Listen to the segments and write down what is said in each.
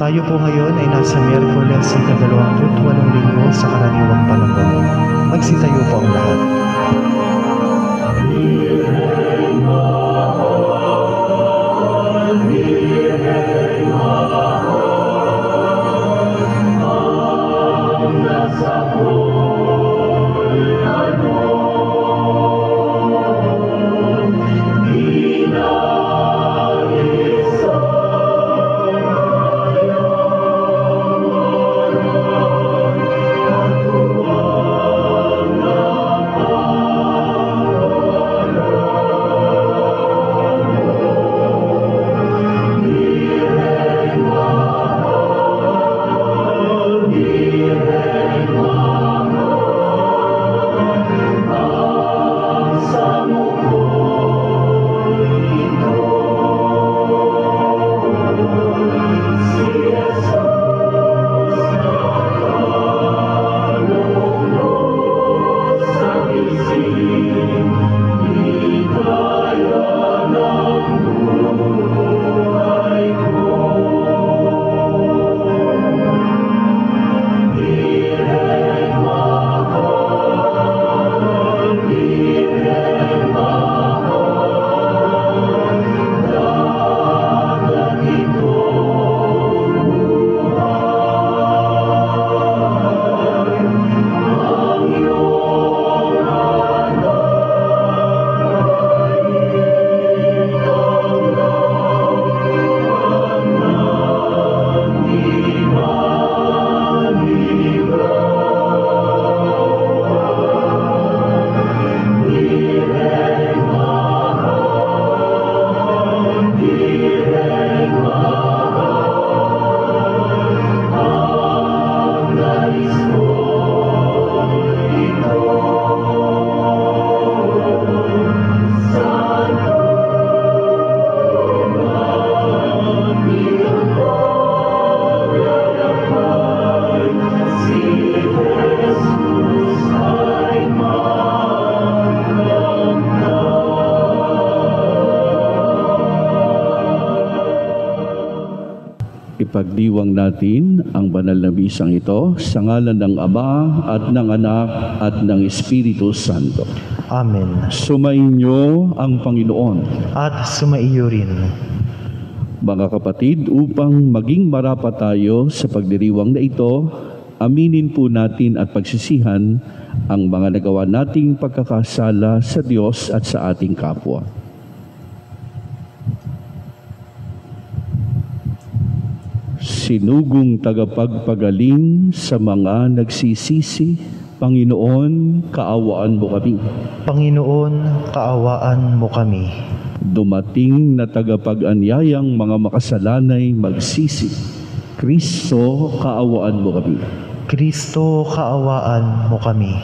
Tayo po ngayon ay nasa Miyerkules sa ika-28 linggo sa karaniwang panahon. Magsitayo po ang lahat. Ipagdiwang natin ang banal na bisang ito sa ngalan ng Ama at ng Anak at ng Espiritu Santo. Amen. Sumainyo ang Panginoon. At sumaiyo rin. Mga kapatid, upang maging marapat tayo sa pagdiriwang na ito, aminin po natin at pagsisihan ang mga nagawa nating pagkakasala sa Diyos at sa ating kapwa. Sinugong tagapagpagaling sa mga nagsisisi, Panginoon, kaawaan mo kami. Panginoon, kaawaan mo kami. Dumating na tagapag-anyayang mga makasalanay magsisi, Kristo, kaawaan mo kami. Kristo, kaawaan mo kami.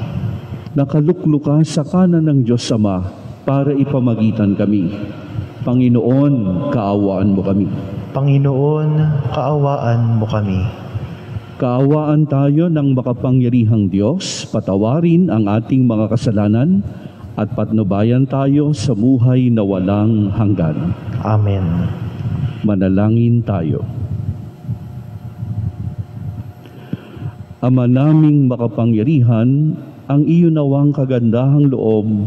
Nakalukluka sa kanan ng Diyos Ama para ipamagitan kami. Panginoon, kaawaan mo kami. Panginoon, kaawaan mo kami. Kaawaan tayo ng makapangyarihang Diyos, patawarin ang ating mga kasalanan at patnubayan tayo sa buhay na walang hanggan. Amen. Manalangin tayo. Ama naming makapangyarihan, ang iyo nawang kagandahang loob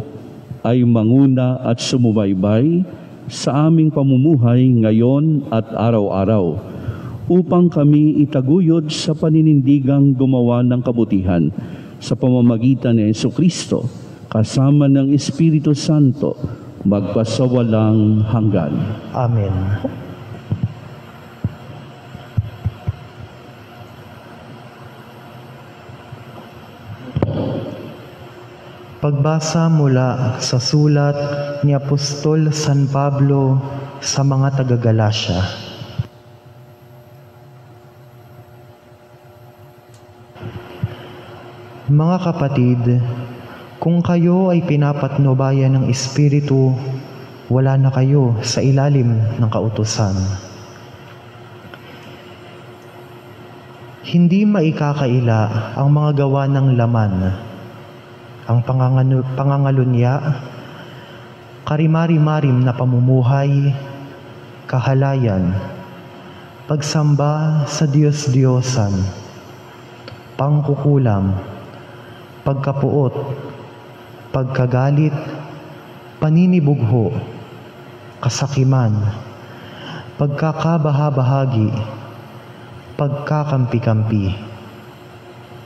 ay manguna at sumubaybay sa aming pamumuhay ngayon at araw-araw, upang kami itaguyod sa paninindigang gumawa ng kabutihan sa pamamagitan ni Jesucristo, kasama ng Espiritu Santo, magpasawalang hanggan. Amen. Pagbasa mula sa sulat ni Apostol San Pablo sa mga taga-Galasya. Mga kapatid, kung kayo ay pinapatnubayan ng Espiritu, wala na kayo sa ilalim ng kautusan. Hindi maikakaila ang mga gawa ng laman, ang pangangalunya, karimari-marim na pamumuhay, kahalayan, pagsamba sa Diyos-Diyosan, pangkukulam, pagkapuot, pagkagalit, paninibugho, kasakiman, pagkakabahabahagi, pagkakampi-kampi,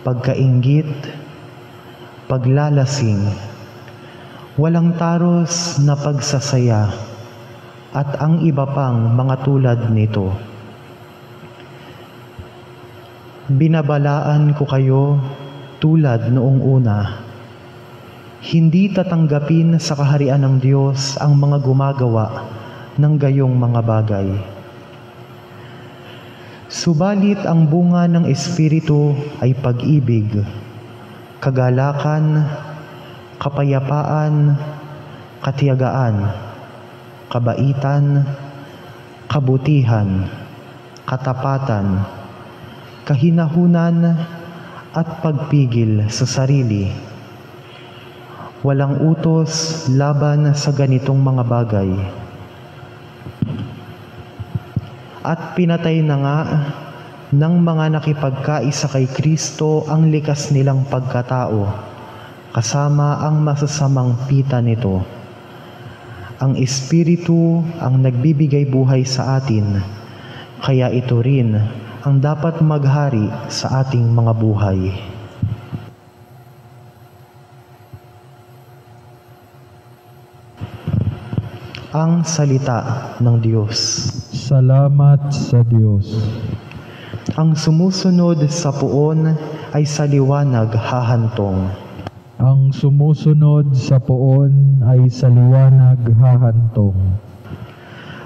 pagkainggit, paglalasing, walang taros na pagsasaya, at ang iba pang mga tulad nito. Binabalaan ko kayo tulad noong una. Hindi tatanggapin sa kaharian ng Diyos ang mga gumagawa ng gayong mga bagay. Subalit ang bunga ng Espiritu ay pag-ibig, kagalakan, kapayapaan, katiyagaan, kabaitan, kabutihan, katapatan, kahinahunan, at pagpigil sa sarili. Walang utos laban sa ganitong mga bagay. At pinatay na nga ng mga nakipagkaisa kay Kristo ang likas nilang pagkatao, kasama ang masasamang pita nito. Ang Espiritu ang nagbibigay buhay sa atin, kaya ito rin ang dapat maghari sa ating mga buhay. Ang salita ng Diyos. Salamat sa Diyos. Ang sumusunod sa puon ay sa liwanag hahantong. Ang sumusunod sa poon ay sa liwanag hahantong.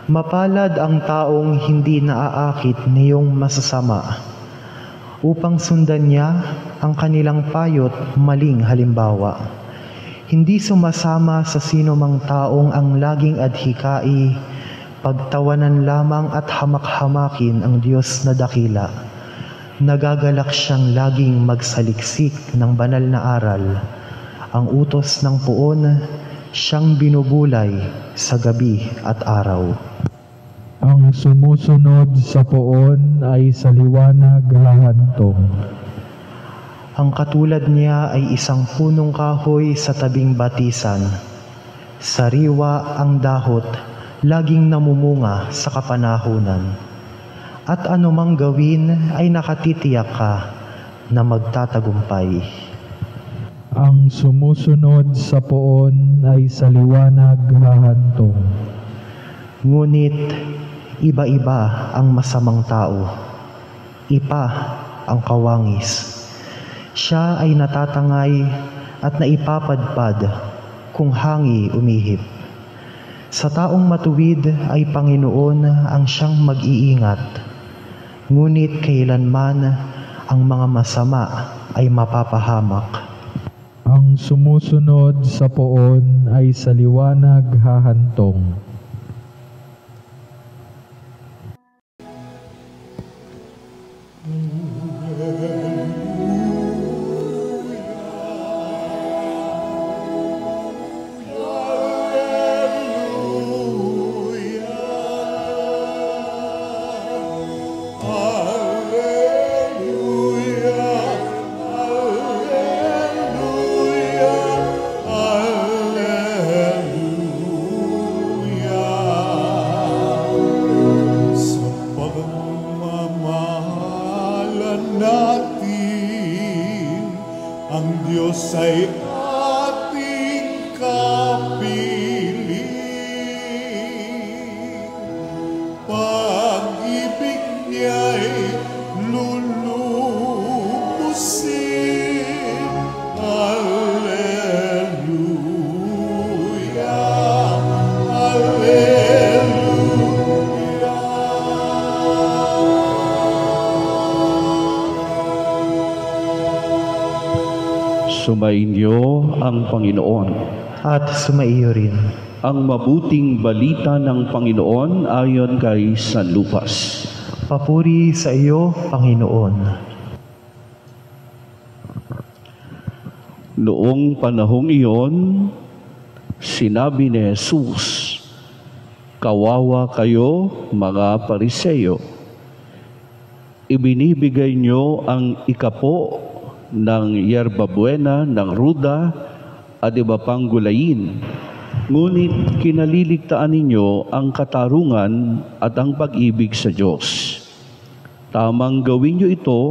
Mapalad ang taong hindi naaakit niyong masasama, upang sundan niya ang kanilang payot maling halimbawa. Hindi sumasama sa sino mang taong ang laging adhikai, pagtawanan lamang at hamak-hamakin ang Diyos na dakila. Nagagalak siyang laging magsaliksik ng banal na aral. Ang utos ng puon, siyang binubulay sa gabi at araw. Ang sumusunod sa poon ay sa liwanag hahantong. Ang katulad niya ay isang punong kahoy sa tabing batisan. Sariwa ang dahot, laging namumunga sa kapanahunan. At anumang gawin ay nakatitiyak ka na magtatagumpay. Ang sumusunod sa poon ay sa liwanag hahantong. Ngunit iba-iba ang masamang tao. Ipa ang kawangis. Siya ay natatangay at naipapadpad kung hangi umihip. Sa taong matuwid ay Panginoon ang siyang mag-iingat. Ngunit kailanman ang mga masama ay mapapahamak. Ang sumusunod sa poon ay sa liwanag hahantong. Sumainyo ang Panginoon. At sumaiyo rin. Ang mabuting balita ng Panginoon ayon kay San Lucas. Papuri sa iyo, Panginoon. Noong panahong iyon, sinabi ni Jesus, "Kawawa kayo, mga Pariseo, ibinibigay nyo ang ikapo ng yerba buena, ng ruda, at iba pang gulayin. Ngunit kinaliligtaan ninyo ang katarungan at ang pag-ibig sa Diyos. Tamang gawin nyo ito,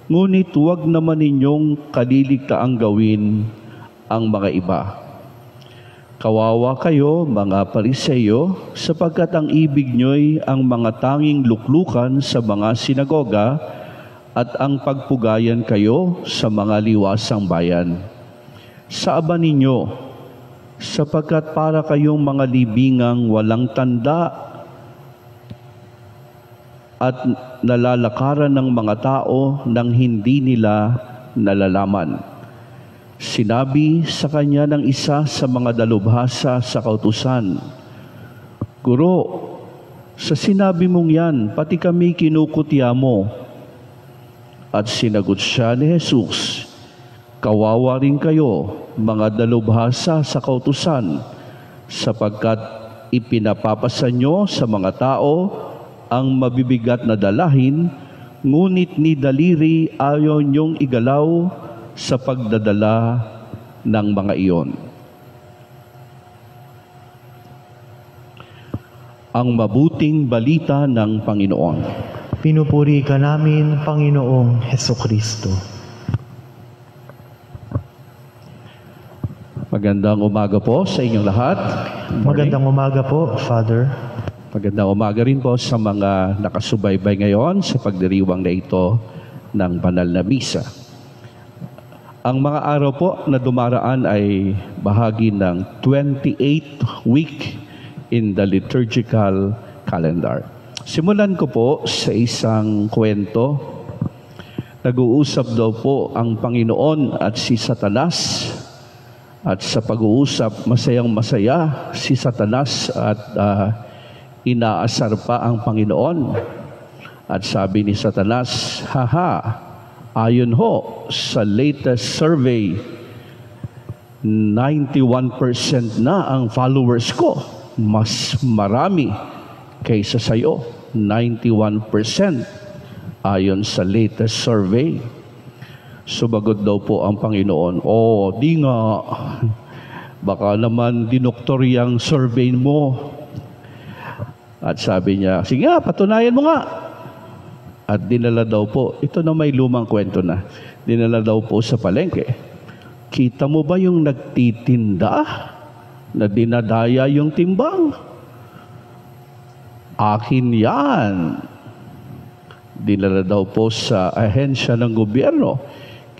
ngunit huwag naman ninyong kaliligtaang gawin ang mga iba. Kawawa kayo, mga Pariseyo, sapagkat ang ibig nyo'y ang mga tanging luklukan sa mga sinagoga at ang pagpugayan kayo sa mga liwasang bayan. Sa aba ninyo, sapagkat para kayong mga libingang walang tanda at nalalakaran ng mga tao nang hindi nila nalalaman. Sinabi sa kanya ng isa sa mga dalubhasa sa kautusan, "Guro, sa sinabi mong yan, pati kami kinukutya mo." At sinagot siya ni Jesus, "Kawawa rin kayo, mga dalubhasa sa kautusan, sapagkat ipinapapasa nyo sa mga tao ang mabibigat na dalahin, ngunit ni daliri ayaw nyong igalaw sa pagdadala ng mga iyon." Ang mabuting balita ng Panginoon. Pinupuri ka namin, Panginoong Hesukristo. Magandang umaga po sa inyong lahat. Magandang umaga po, Father. Magandang umaga rin po sa mga nakasubaybay ngayon sa pagdiriwang na ito ng banal na misa. Ang mga araw po na dumaraan ay bahagi ng 28th week in the liturgical calendar. Simulan ko po sa isang kwento. Nag-uusap daw po ang Panginoon at si Satanas. At sa pag-uusap, masayang-masaya si Satanas at inaasar pa ang Panginoon. At sabi ni Satanas, "Haha, ayon ho sa latest survey, 91% na ang followers ko. Mas marami kaysa sa'yo. 91% ayon sa latest survey." Sumagot daw po ang Panginoon, "Di nga. Baka naman dinoktor yung survey mo." At sabi niya, "Sige nga, patunayan mo nga." At dinala daw po, ito na may lumang kwento na, dinala daw po sa palengke. "Kita mo ba yung nagtitinda na dinadaya yung timbang? Akin yan." Dinala daw po sa ahensya ng gobyerno.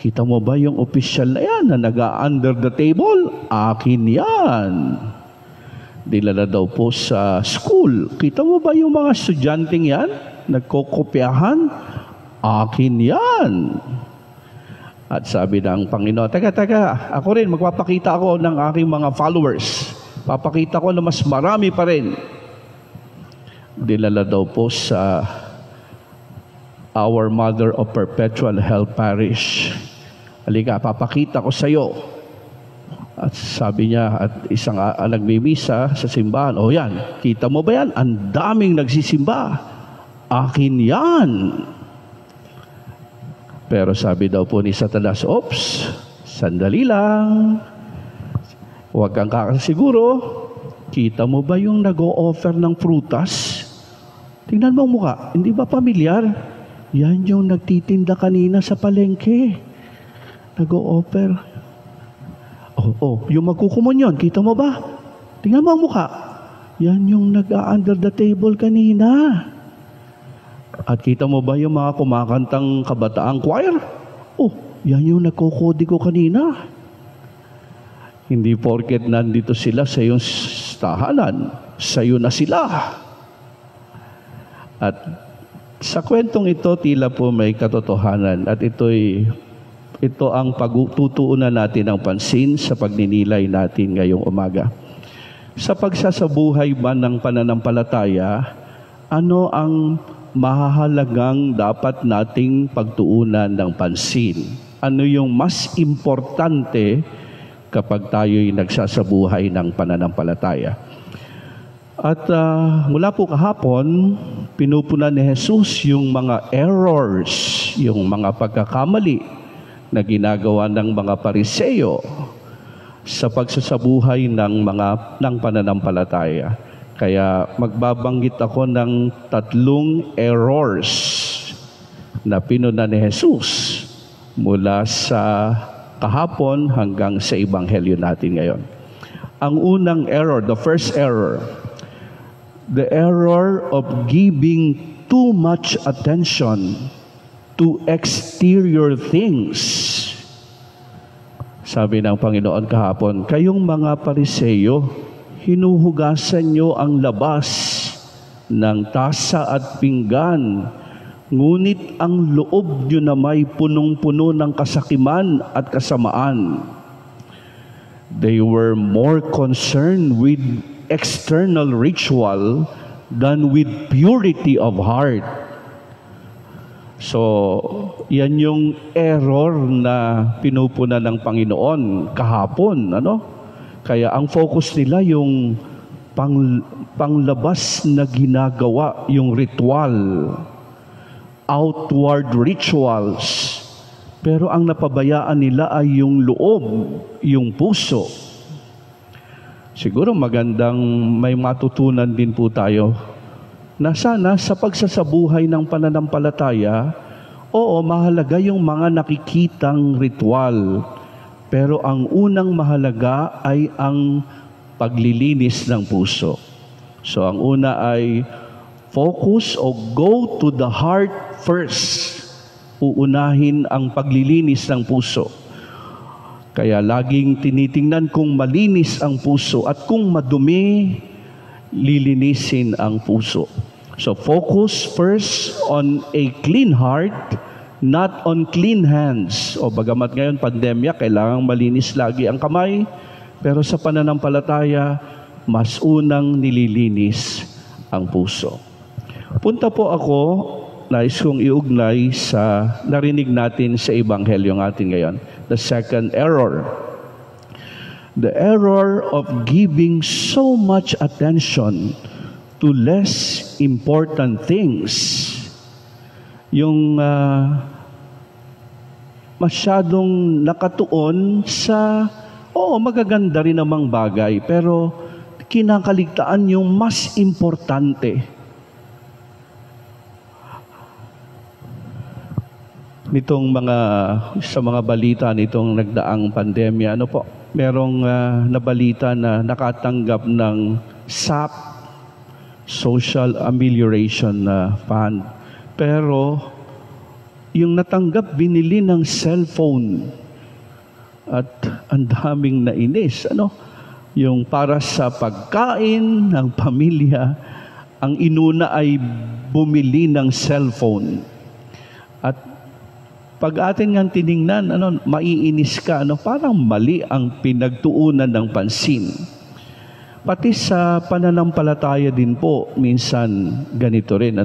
"Kita mo ba yung opisyal na yan na nag-under the table? Akin yan." Dinala daw po sa school. "Kita mo ba yung mga estudyanteng yan? Nagkokopyahan? Akin yan." At sabi ng Panginoon, Teka, ako rin, magpapakita ako ng aking mga followers. Papakita ko na mas marami pa rin." Dinala daw po sa Our Mother of Perpetual Help Parish. "Halika, papakita ko sa iyo." At sabi niya, at isang nagmimisa sa simbahan, "Yan, kita mo ba yan? Ang daming nagsisimba. Akin yan." Pero sabi daw po ni Satanas, "Oops, sandali lang. Huwag kang kakasiguro. Kita mo ba yung nag-o-offer ng prutas? Tingnan mo ang mukha, hindi ba pamilyar? Yan yung nagtitinda kanina sa palengke. Nag-o-offer. Yung magkukumunyon, kita mo ba? Tingnan mo ang mukha. Yan yung nag-under the table kanina. At kita mo ba yung mga kumakantang kabataang choir? Yan yung nagkokodigo kanina." Hindi porket nandito sila sa iyong tahanan, sa iyo na sila. At sa kwentong ito, tila po may katotohanan at ito ang pagtutuunan natin ng pansin sa pagninilay natin ngayong umaga. Sa pagsasabuhay ba ng pananampalataya, ano ang mahahalagang dapat nating pagtuunan ng pansin? Ano yung mas importante kapag tayo'y nagsasabuhay ng pananampalataya? At mula po kahapon, pinupunan ni Jesus yung mga errors, yung mga pagkakamali na ginagawa ng mga Pariseo sa pagsasabuhay ng pananampalataya. Kaya magbabanggit ako ng 3 errors na pinunan ni Jesus mula sa kahapon hanggang sa ebanghelyo natin ngayon. Ang unang error, the first error, the error of giving too much attention to exterior things. Sabi ng Panginoon kahapon, kayong mga Pariseo, hinuhugasan nyo ang labas ng tasa at pinggan, ngunit ang loob nyo na may punong-puno ng kasakiman at kasamaan. They were more concerned with external ritual than with purity of heart. So, yan yung error na pinupunan ng Panginoon kahapon, Kaya ang focus nila yung panglabas na ginagawa, yung ritual, outward rituals. Pero ang napabayaan nila ay yung loob, yung puso. Siguro magandang may matutunan din po tayo na sana sa pagsasabuhay ng pananampalataya, oo, mahalaga yung mga nakikitang ritual. Pero ang unang mahalaga ay ang paglilinis ng puso. So ang una ay focus o go to the heart first. Uunahin ang paglilinis ng puso. Kaya laging tinitingnan kung malinis ang puso at kung madumi, lilinisin ang puso. So focus first on a clean heart, not on clean hands. O bagamat ngayon pandemya, kailangang malinis lagi ang kamay, pero sa pananampalataya, mas unang nililinis ang puso. Punta po ako, nais kong iugnay sa narinig natin sa ebanghelyo natin ngayon. The second error. The error of giving so much attention to less important things. Yung masyadong nakatuon sa, magaganda rin namang bagay, pero kinakaligtaan yung mas importante. Nitong sa mga balita nitong nagdaang pandemya, merong nabalita na nakatanggap ng SAP, Social Amelioration Fund. Pero yung natanggap, binili ng cellphone. At ang daming nainis. Yung para sa pagkain ng pamilya, ang inuna ay bumili ng cellphone. At pag atin nga tiningnan, maiinis ka, parang mali ang pinagtuunan ng pansin. Pati sa pananampalataya din po, minsan ganito rin,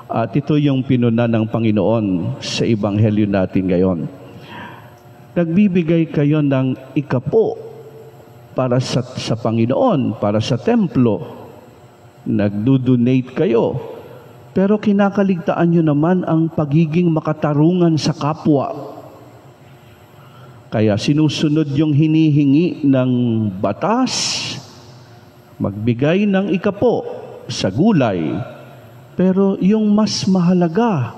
At ito yung pinuna ng Panginoon sa ebanghelyo natin ngayon. Nagbibigay kayo ng ikapo para sa Panginoon, para sa templo. Nagdo-donate kayo. Pero kinakaligtaan nyo naman ang pagiging makatarungan sa kapwa. Kaya sinusunod yung hinihingi ng batas, magbigay ng ikapo sa gulay. Pero yung mas mahalaga,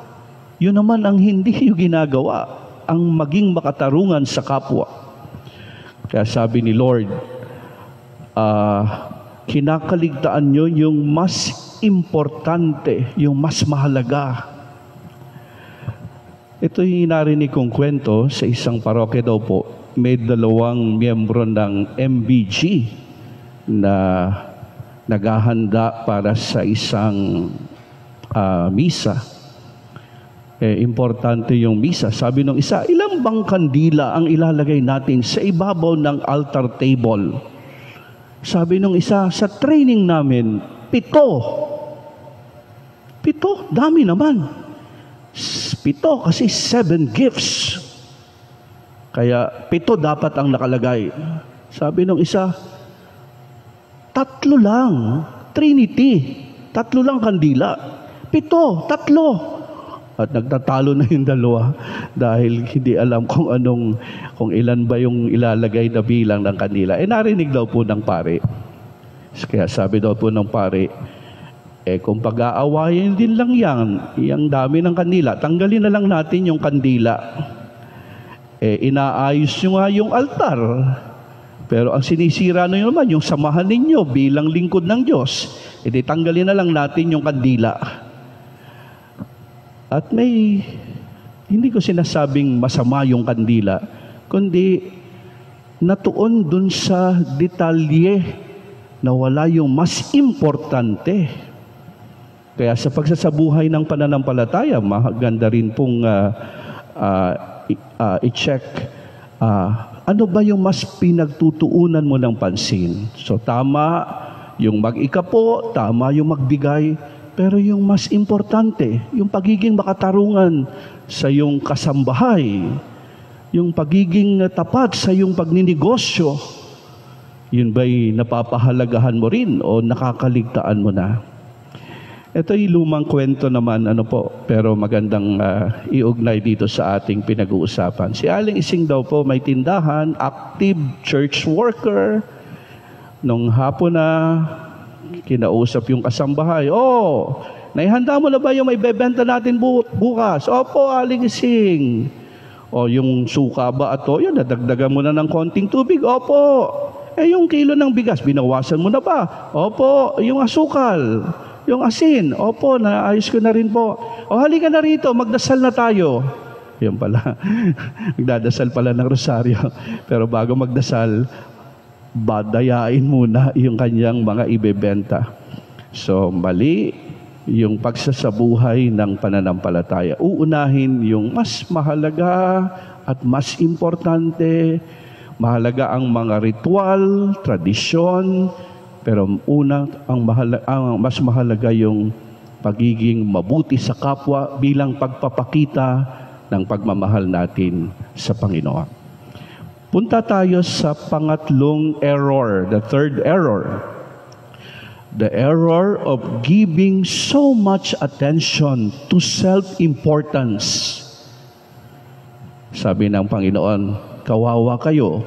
yun naman ang hindi yung ginagawa, ang maging makatarungan sa kapwa. Kaya sabi ni Lord, kinakaligtaan nyo yung mas importante, yung mas mahalaga. Ito yung narinig kong kwento sa isang parokya daw po. May 2 miyembro ng MBG na naghahanda para sa isang misa. Importante yung misa. Sabi nung isa, ilang bang kandila ang ilalagay natin sa ibabaw ng altar table? Sabi nung isa, sa training namin, 7. 7, dami naman. 7 kasi 7 gifts. Kaya 7 dapat ang nakalagay. Sabi nung isa, 3 lang. Trinity. 3 lang kandila. 7, 3. At nagtatalo na yung dalawa dahil hindi alam kung ilan ba yung ilalagay na bilang ng kandila. Narinig daw po ng pare. Kaya sabi daw po ng pare, kung pag-aawayin din lang yung dami ng kandila, tanggalin na lang natin yung kandila. Inaayos nyo nga yung altar. Pero ang sinisira nyo naman, yung samahan ninyo bilang lingkod ng Diyos. Tanggalin na lang natin yung kandila. At hindi ko sinasabing masama yung kandila, kundi natuon dun sa detalye na wala yung mas importante. Kaya sa pagsasabuhay ng pananampalataya, maganda rin pong i-check ano ba yung mas pinagtutuunan mo ng pansin. So tama yung mag-ikapo, tama yung magbigay, pero yung mas importante, yung pagiging makatarungan sa iyong kasambahay, yung pagiging tapat sa iyong pagninegosyo, yun ba'y napapahalagahan mo rin o nakakaligtaan mo na? Ito'y lumang kwento naman, pero magandang iugnay dito sa ating pinag-uusapan. Si Aling Ising daw po may tindahan, active church worker. Nung hapon na, kinausap yung kasambahay, naihanda mo na ba yung may bebenta natin bukas? Opo, Aling Ising. Yung suka ba ato? Yun, nadagdagan mo na ng konting tubig? Opo. Yung kilo ng bigas, binawasan mo na ba? Opo. Yung asukal, yung asin, opo, naayos ko na rin po. Halika na rito, magdasal na tayo. Yun pala, magdadasal pala ng rosaryo. Pero bago magdasal, badayain muna yung kanyang mga ibebenta. So, mali yung pagsasabuhay ng pananampalataya. Uunahin yung mas mahalaga at mas importante. Mahalaga ang mga ritual, tradisyon, pero ang mas mahalaga yung pagiging mabuti sa kapwa bilang pagpapakita ng pagmamahal natin sa Panginoon. Punta tayo sa pangatlong error, the third error. The error of giving so much attention to self-importance. Sabi ng Panginoon, kawawa kayo,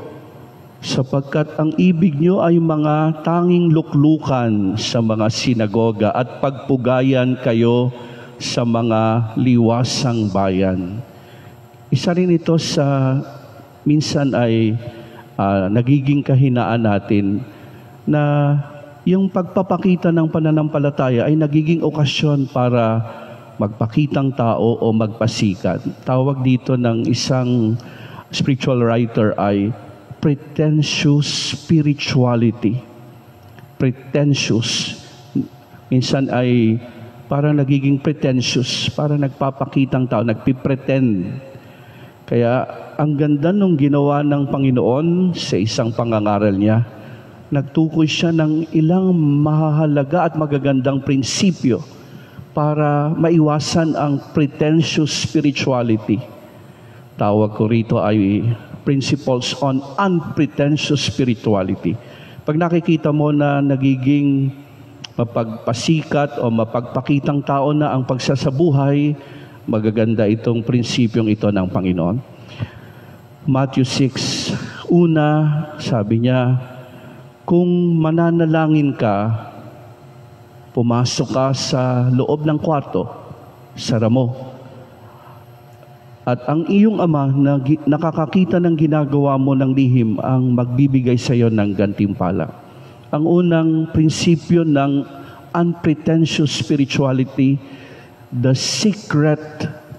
sapagkat ang ibig nyo ay mga tanging luklukan sa mga sinagoga at pagpugayan kayo sa mga liwasang bayan. Isa rin ito sa minsan ay nagiging kahinaan natin na yung pagpapakita ng pananampalataya ay nagiging okasyon para magpakitang tao o magpasikat. Tawag dito ng isang spiritual writer ay pretentious spirituality. Pretentious. Minsan ay parang nagiging pretentious, parang nagpapakitang tao, nagpipretend. Kaya ang ganda nung ginawa ng Panginoon sa isang pangangaral niya, nagtukoy siya ng ilang mahalaga at magagandang prinsipyo para maiwasan ang pretentious spirituality. Tawag ko rito ay principles on unpretentious spirituality. Pag nakikita mo na nagiging mapagpasikat o mapagpakitang tao na ang pagsasabuhay, magaganda itong prinsipyong ito ng Panginoon. Matthew 6, una, sabi niya, kung mananalangin ka, pumasok ka sa loob ng kwarto, sara mo. At ang iyong ama na nakakakita ng ginagawa mo ng lihim ang magbibigay sa iyo ng gantimpala. Ang unang prinsipyo ng unpretentious spirituality, the secret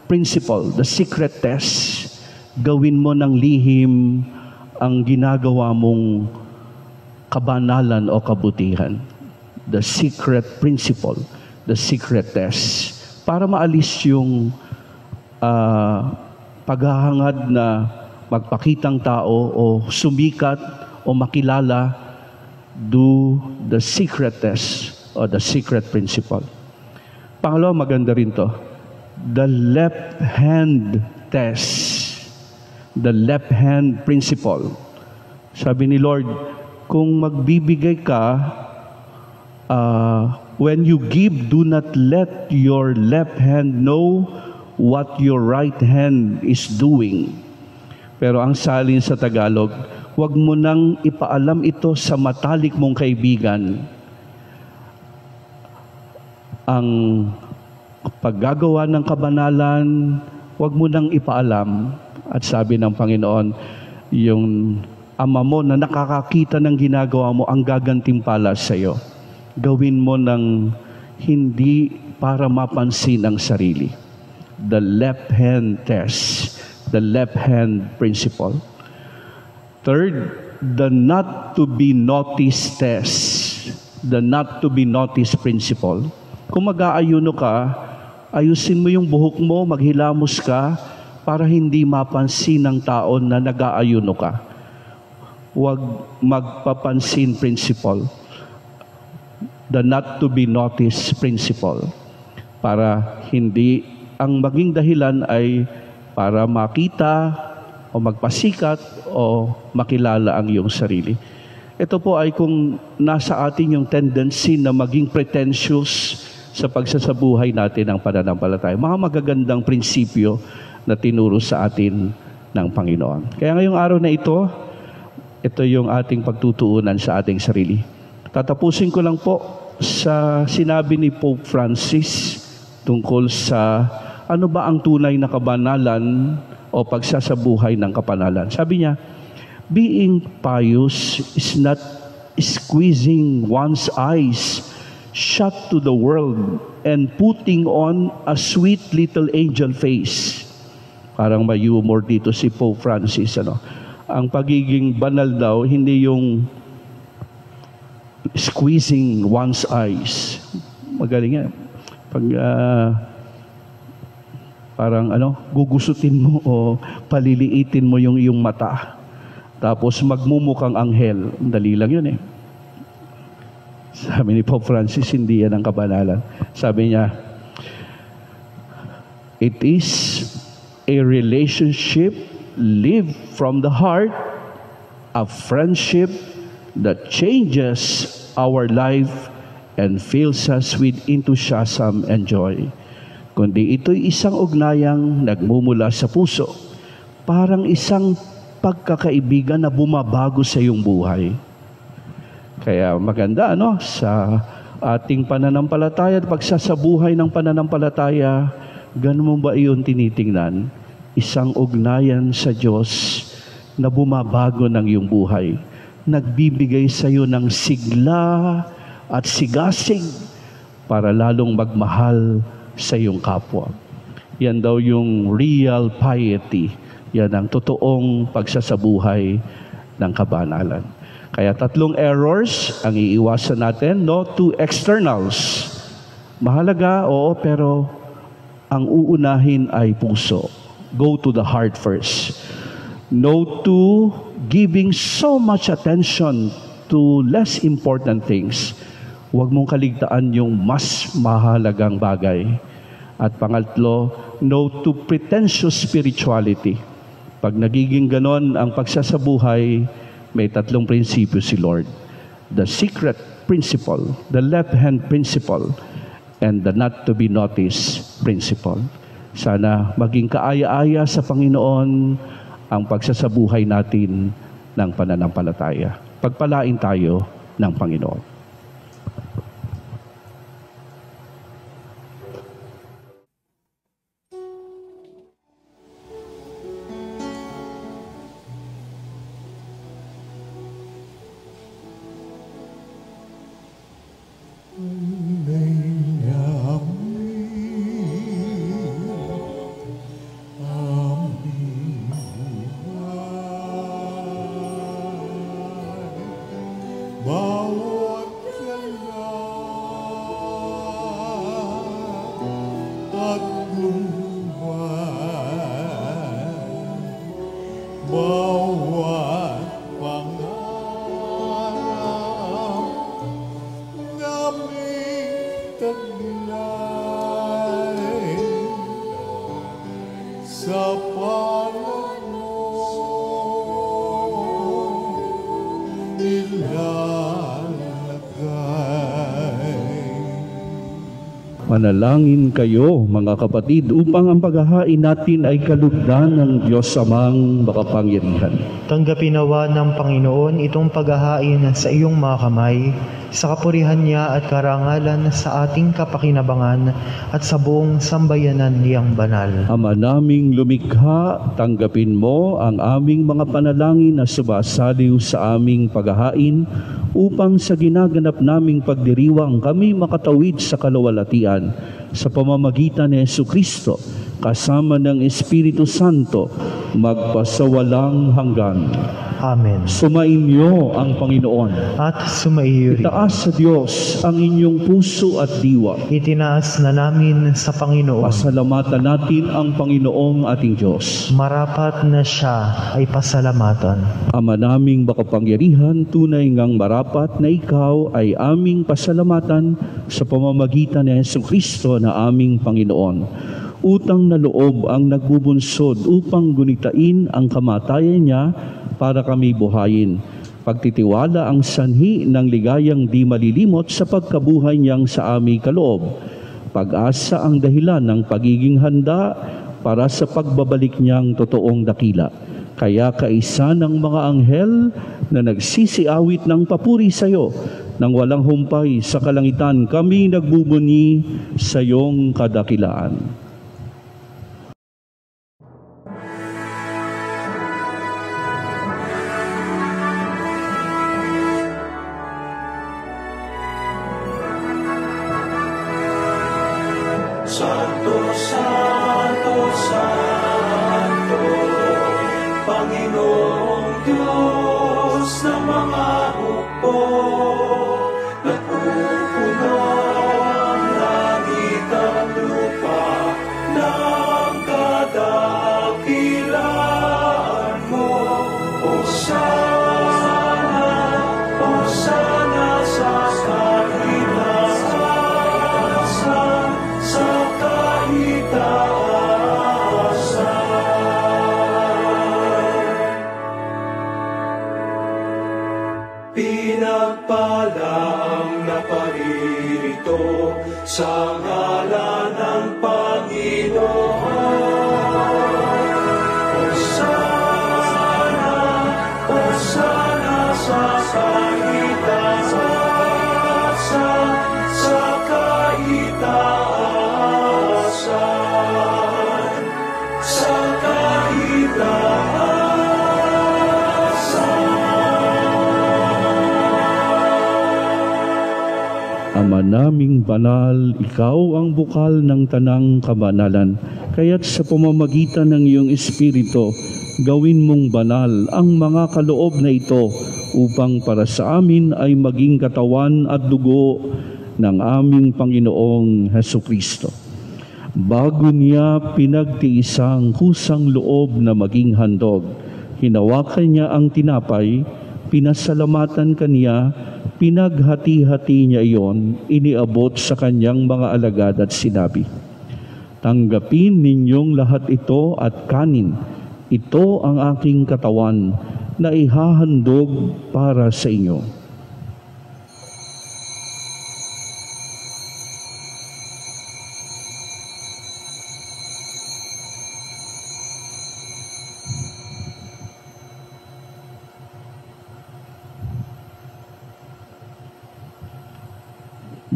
principle, the secret test. Gawin mo ng lihim ang ginagawa mong kabanalan o kabutihan. The secret principle, the secret test. Para maalis yung paghahangad na magpakitang tao o sumikat o makilala, do the secret test or the secret principle. Pangalawa, maganda rin to. The left hand test. The left hand principle. Sabi ni Lord, kung magbibigay ka when you give, do not let your left hand know what your right hand is doing. Pero ang salin sa Tagalog, huwag mo nang ipaalam ito sa matalik mong kaibigan. Ang paggagawa ng kabanalan, huwag mo nang ipaalam. At sabi ng Panginoon, yung ama mo na nakakakita ng ginagawa mo, ang gagantimpala sa iyo. Gawin mo ng hindi para mapansin ang sarili. The left hand test, the left hand principle. Third, the not to be noticed test, the not to be noticed principle. Kung mag-aayuno ka, ayusin mo yung buhok mo, maghilamos ka, para hindi mapansin ng tao na nag-aayuno ka. Huwag magpapansin principle. The not to be noticed principle. Para hindi, ang maging dahilan ay para makita o magpasikat o makilala ang iyong sarili. Ito po ay kung nasa atin yung tendency na maging pretentious sa pagsasabuhay natin ng pananampalataya. Mga magagandang prinsipyo na tinuro sa atin ng Panginoon. Kaya ngayong araw na ito yung ating pagtutuunan sa ating sarili. Tatapusin ko lang po sa sinabi ni Pope Francis tungkol sa ano ba ang tunay na kabanalan o pagsasabuhay ng kapanalan. Sabi niya, being pious is not squeezing one's eyes shut to the world and putting on a sweet little angel face. Parang may humor dito si Pope Francis. Ang pagiging banal daw, hindi yung squeezing one's eyes. Magaling yan. Pag parang gugusutin mo o paliliitin mo yung iyong mata. Tapos magmumukhang anghel. Dali lang yun eh. Sabi ni Pope Francis, hindi yan ang kabanalan. Sabi niya, it is a relationship lived from the heart, a friendship that changes our life and fills us with enthusiasm and joy. Kundi ito'y isang ugnayang nagmumula sa puso, parang isang pagkakaibigan na bumabago sa iyong buhay. Kaya maganda sa ating pananampalataya at pagsasabuhay ng pananampalataya, ganun mo ba iyon tinitingnan? Isang ugnayan sa Diyos na bumabago ng iyong buhay. Nagbibigay sa iyo ng sigla at sigasig para lalong magmahal sa iyong kapwa. Yan daw yung real piety. Yan ang totoong pagsasabuhay ng kabanalan. Kaya 3 errors ang iiwasan natin. No to externals. Mahalaga, oo, pero ang uunahin ay puso. Go to the heart first. No to giving so much attention to less important things. Huwag mong kaligtaan yung mas mahalagang bagay. At pangatlo, no to pretentious spirituality. Pag nagiging ganon ang pagsasabuhay, may 3 prinsipyo si Lord. The secret principle, the left-hand principle, and the not to be noticed principle. Sana maging kaaya-aya sa Panginoon ang pagsasabuhay natin ng pananampalataya. Pagpalain tayo ng Panginoon. Bawat at gumbay, bawat pangarap naming taglay sa palad mo ilalagay. Manalangin kayo, mga kapatid, upang ang paghahain natin ay kalugdan ng Diyos Amang makapangyarihan. Tanggapin nawa ng Panginoon itong paghahain sa iyong mga kamay, sa kapurihan niya at karangalan sa ating kapakinabangan at sa buong sambayanan niyang banal. Ama naming lumikha, tanggapin mo ang aming mga panalangin na sumasaliw sa aming paghahain upang sa ginaganap naming pagdiriwang kami makatawid sa kaluwalhatian sa pamamagitan ni Jesucristo kasama ng Espiritu Santo magpasawalang hanggan. Amen. Sumainyo ang Panginoon. At sumaiyo rin. Itaas sa Diyos ang inyong puso at diwa. Itinaas na namin sa Panginoon. Pasalamatan natin ang Panginoong ating Diyos. Marapat na siya ay pasalamatan. Ama naming makapangyarihan, tunay ngang marapat na ikaw ay aming pasalamatan sa pamamagitan ni Jesucristo na aming Panginoon. Utang na loob ang nagbubunsod upang gunitain ang kamatayan niya para kami buhayin. Pagtitiwala ang sanhi ng ligayang di malilimot sa pagkabuhay niyang sa aming kaloob. Pag-asa ang dahilan ng pagiging handa para sa pagbabalik niyang totoong dakila. Kaya kaisa ng mga anghel na nagsisiawit ng papuri sa iyo, nang walang humpay sa kalangitan, kami nagbubunyi sa iyong kadakilaan. Santo, Santo, Santo, Panginoong Diyos ng mga hukbo, napupuno ang langit at lupa ng kadakilaan mo. Hosana, Hosana sa kahitaasan, sa pinagpala ang naparirito sa ngalan ng Panginoon. Hosana, Hosana sa kahitaasan, sa kahitaasan, sa kahitaasan. Ama naming banal, ikaw ang bukal ng tanang kabanalan. Kaya't sa pamamagitan ng iyong Espiritu, gawin mong banal ang mga kaloob na ito upang para sa amin ay maging katawan at dugo ng aming Panginoong Hesukristo. Bago niya pinagtiisang kusang loob na maging handog, hinawakan niya ang tinapay, pinasalamatan kaniya, pinaghati-hati niya iyon, iniabot sa kanyang mga alagad at sinabi, "Tanggapin ninyong lahat ito at kanin. Ito ang aking katawan na ihahandog para sa inyo."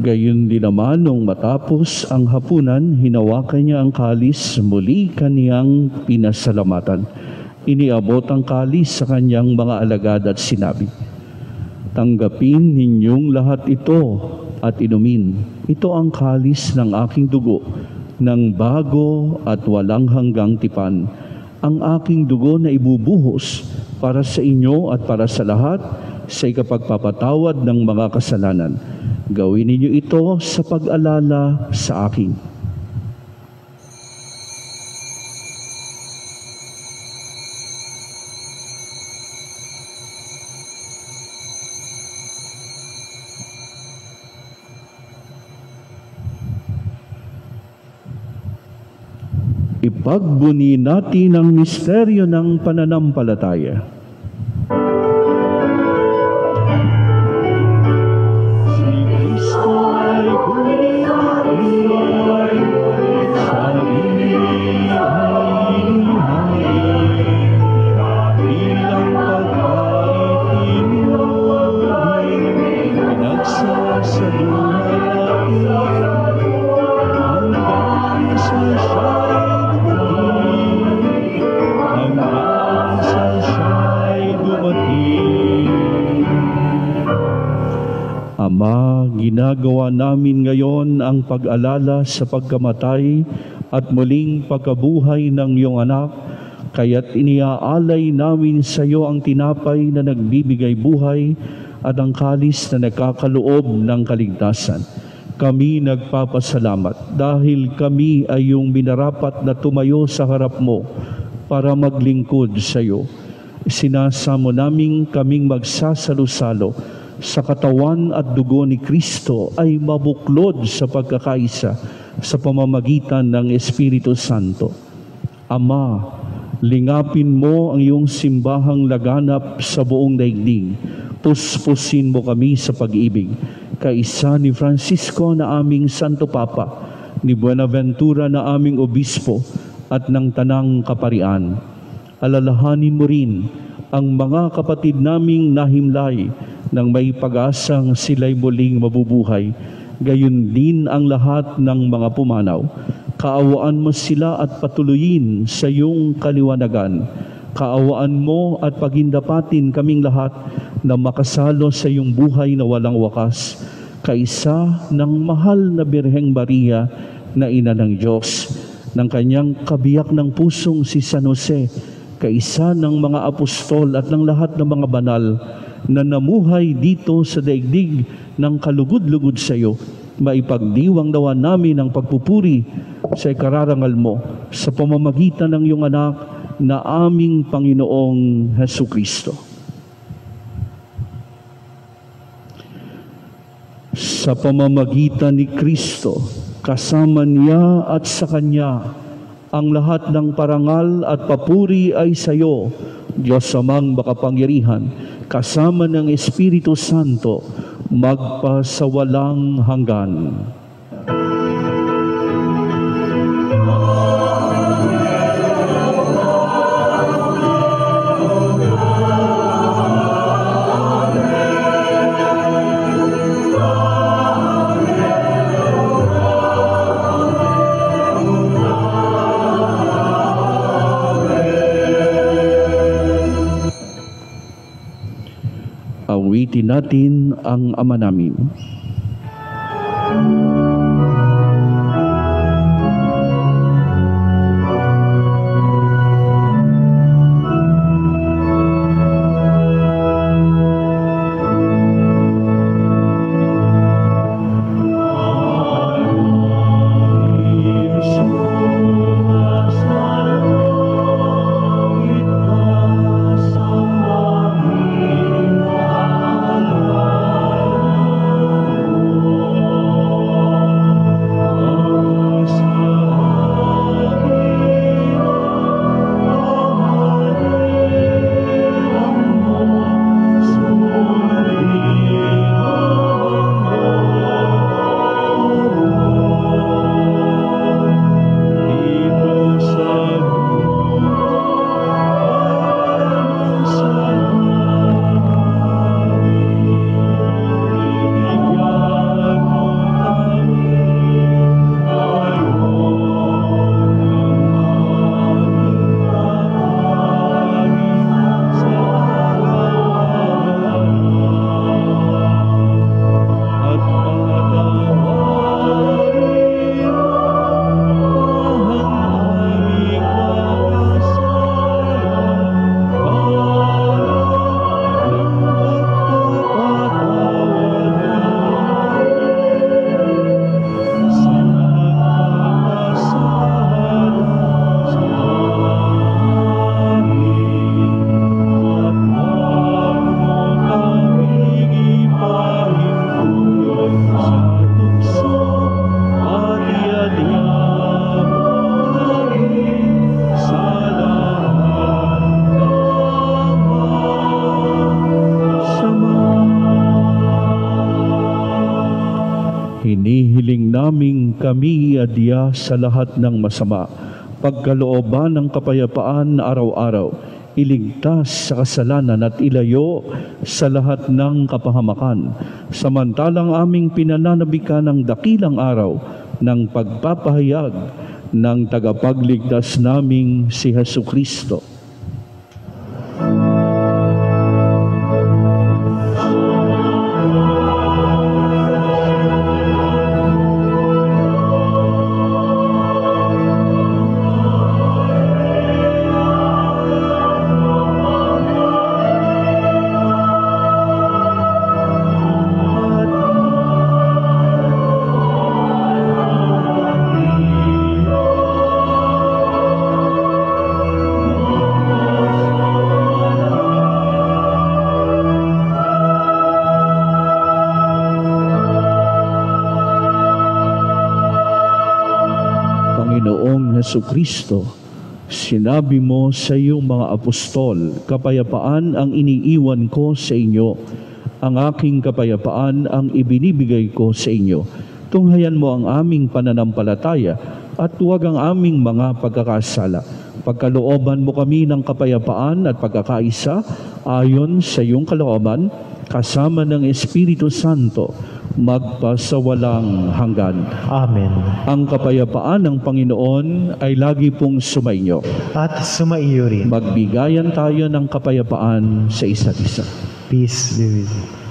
Gayon din naman nung matapos ang hapunan, hinawakan niya ang kalis, muli kaniyang pinasalamatan. Iniabot ang kalis sa kanyang mga alagad at sinabi, "Tanggapin ninyong lahat ito at inumin. Ito ang kalis ng aking dugo, ng bago at walang hanggang tipan. Ang aking dugo na ibubuhos para sa inyo at para sa lahat sa ikapagpapatawad ng mga kasalanan. Gawin ninyo ito sa pag-alala sa akin." Ipagbuni natin ang misteryo ng pananampalataya. Si Kristo ay buhay. ginagawa namin ngayon ang pag-alala sa pagkamatay at muling pagkabuhay ng iyong anak, kaya't iniaalay namin sa iyo ang tinapay na nagbibigay buhay at ang kalis na nagkakaloob ng kaligtasan. Kami nagpapasalamat dahil kami ay iyong minarapat na tumayo sa harap mo para maglingkod sa iyo. Sinasamo namin kaming magsasalo-salo sa katawan at dugo ni Kristo ay mabuklod sa pagkakaisa sa pamamagitan ng Espiritu Santo. Ama, lingapin mo ang iyong simbahang laganap sa buong daigdig. Puspusin mo kami sa pag-ibig. Kaisa ni Francisco na aming Santo Papa, ni Buenaventura na aming Obispo, at ng Tanang Kaparian. Alalahanin mo rin ang mga kapatid naming nahimlay nang may pag-asang sila'y muling mabubuhay. Gayon din ang lahat ng mga pumanaw. Kaawaan mo sila at patuloyin sa iyong kaliwanagan. Kaawaan mo at pagindapatin kaming lahat na makasalo sa iyong buhay na walang wakas. Kaisa ng mahal na Birheng Maria na Ina ng Diyos, ng kanyang kabiyak ng pusong si San Jose, kaisa ng mga apostol at ng lahat ng mga banal na namuhay dito sa daigdig ng kalugod-lugod sa iyo, maipagdiwang nawa namin ang pagpupuri sa ikararangal mo sa pamamagitan ng iyong anak na aming Panginoong Hesukristo. Sa pamamagitan ni Kristo, kasama niya at sa Kanya, ang lahat ng parangal at papuri ay sa iyo, Diyos amang makapangyarihan, kasama ng Espiritu Santo, magpasawalang hanggan. Awitin natin ang Ama namin. Hinihiling naming kami adya sa lahat ng masama, pagkalooban ng kapayapaan araw-araw, iligtas sa kasalanan at ilayo sa lahat ng kapahamakan, samantalang aming pinananabikan ng dakilang araw ng pagpapahayag ng tagapagligtas naming si Hesukristo. Jesucristo, sinabi mo sa iyong mga apostol, kapayapaan ang iniiwan ko sa inyo, ang aking kapayapaan ang ibinibigay ko sa inyo. Tunghayan mo ang aming pananampalataya at huwag ang aming mga pagkakasala. Pagkalooban mo kami ng kapayapaan at pagkakaisa ayon sa iyong kalooban, kasama ng Espiritu Santo, magpasawalang hanggan. Amen. Ang kapayapaan ng Panginoon ay lagi pong sumainyo. At sumaiyo rin. Magbigayan tayo ng kapayapaan sa isa't isa. Peace be with you.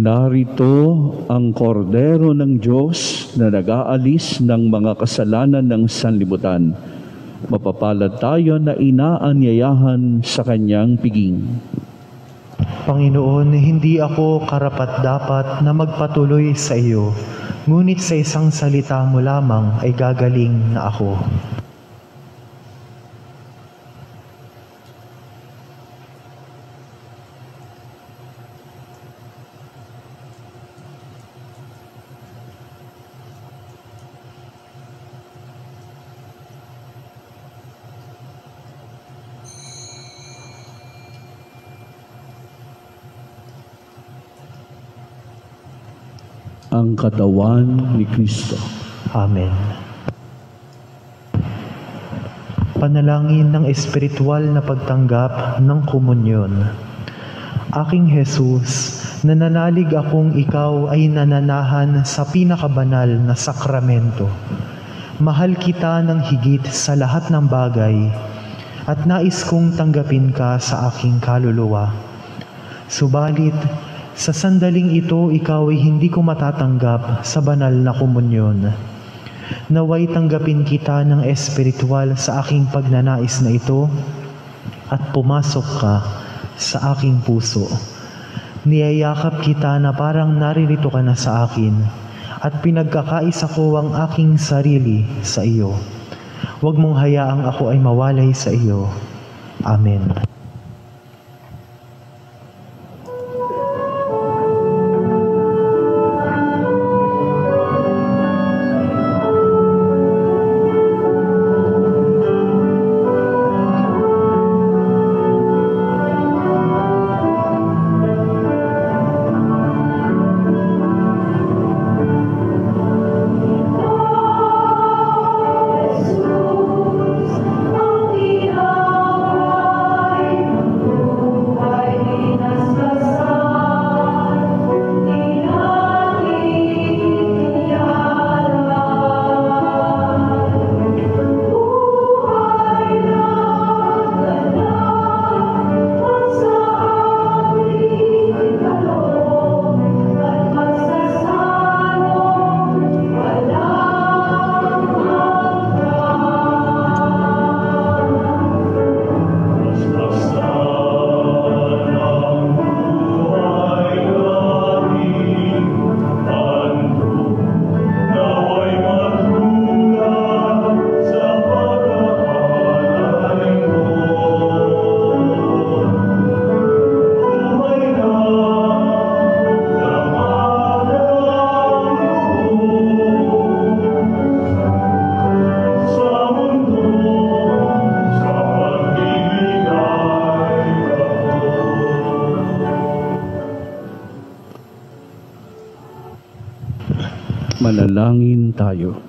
Narito ang kordero ng Diyos na nag-aalis ng mga kasalanan ng sanlibutan. Mapapalad tayo na inaanyayahan sa kanyang piging. Panginoon, hindi ako karapat-dapat na magpatuloy sa iyo, ngunit sa isang salita mo lamang ay gagaling na ako. Ang katawan ni Kristo. Amen. Panalangin ng espiritual na pagtanggap ng komunyon. Aking Jesus, nananalig akong ikaw ay nananahan sa pinakabanal na sakramento. Mahal kita ng higit sa lahat ng bagay at nais kong tanggapin ka sa aking kaluluwa. Subalit, sa sandaling ito, ikaw ay hindi ko matatanggap sa banal na komunyon. Naway tanggapin kita ng espiritual sa aking pagnanais na ito at pumasok ka sa aking puso. Niyayakap kita na parang naririto ka na sa akin at pinagkakaisa ko ang aking sarili sa iyo. Huwag mong hayaang ako ay mawalay sa iyo. Amen. Ang Manalangin tayo.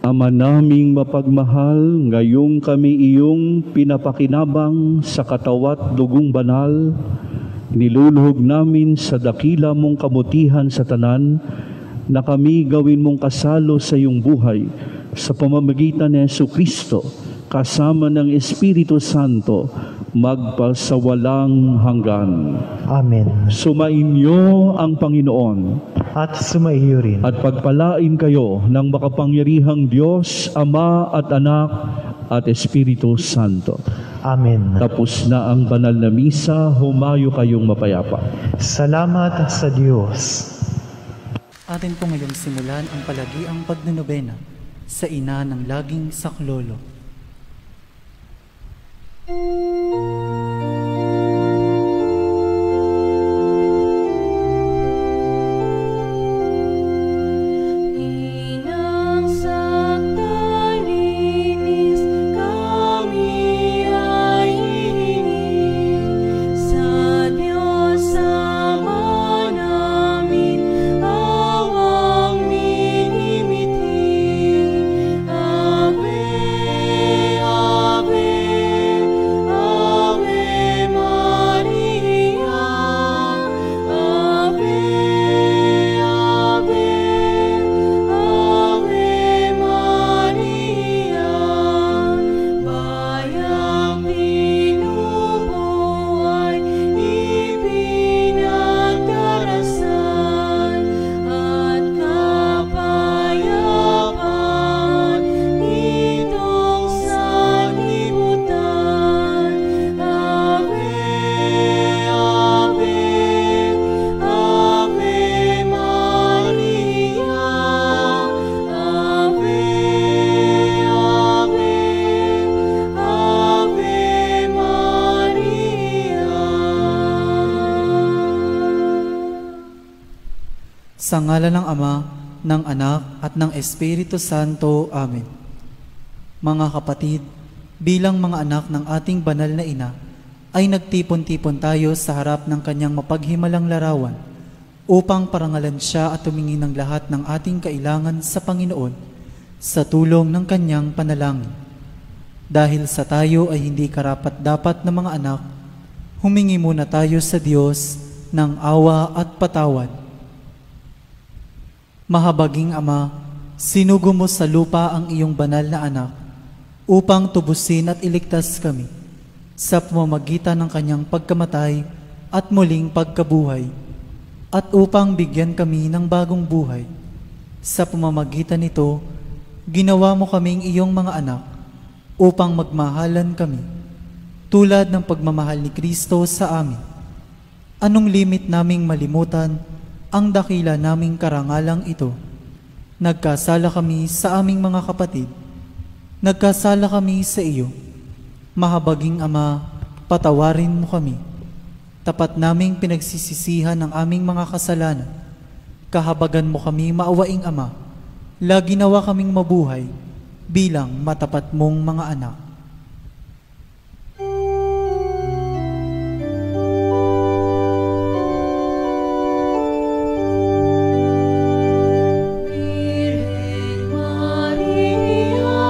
Ama naming mapagmahal, ngayong kami iyong pinapakinabang sa katawat dugong banal, niluluhog namin sa dakila mong kamutihan sa tanan, na kami gawin mong kasalo sa iyong buhay sa pamamagitan ni Jesucristo, kasama ng Espiritu Santo, magpasawalang hanggan. Amen. Sumainyo ang Panginoon At sumaiyo rin. at pagpalain kayo ng makapangyarihang Diyos, Ama at Anak at Espiritu Santo. Amen. Tapos na ang banal na misa, humayo kayong mapayapa. Salamat sa Diyos. Atin po ngayong simulan ang palagiang pagnonobena sa ina ng laging saklolo. Inang sagdalinis kami ay hihingi sa Diyos Ama namin awang minimithi. Ave, Ave, Ave Maria. Ave, Ave, Ave Maria. Bayang binubuhay ipinagdarasan at kapayapaan itong sanlibutan. Ave, Ave, Ave Maria. Ave, Ave, Ave Maria. Sa ngalan ng Ama, ng Anak, at ng Espiritu Santo. Amen. Mga kapatid, bilang mga anak ng ating banal na ina, ay nagtipon-tipon tayo sa harap ng kanyang mapaghimalang larawan upang parangalan siya at tumingin ng lahat ng ating kailangan sa Panginoon sa tulong ng kanyang panalangin. Dahil sa tayo ay hindi karapat-dapat na mga anak, humingi muna tayo sa Diyos ng awa at patawad. Mahabaging Ama, sinugo mo sa lupa ang iyong banal na anak upang tubusin at iligtas kami sa pamamagitan ng kanyang pagkamatay at muling pagkabuhay, at upang bigyan kami ng bagong buhay. Sa pamamagitan nito, ginawa mo kaming iyong mga anak upang magmahalan kami, tulad ng pagmamahal ni Kristo sa amin. Anong limit naming malimutan ang dakila naming karangalang ito? Nagkasala kami sa aming mga kapatid. Nagkasala kami sa iyo. Mahabaging Ama, patawarin mo kami. Tapat naming pinagsisisihan ang aming mga kasalanan. Kahabagan mo kami, maawaing Ama. Lagi nawa kaming mabuhay bilang matapat mong mga anak. Virgen Maria,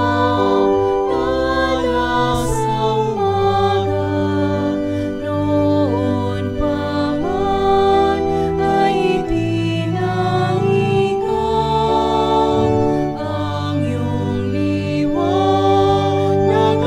dala sa umaga, noon pa man ay itinanggi ka. Ang iyong liwanag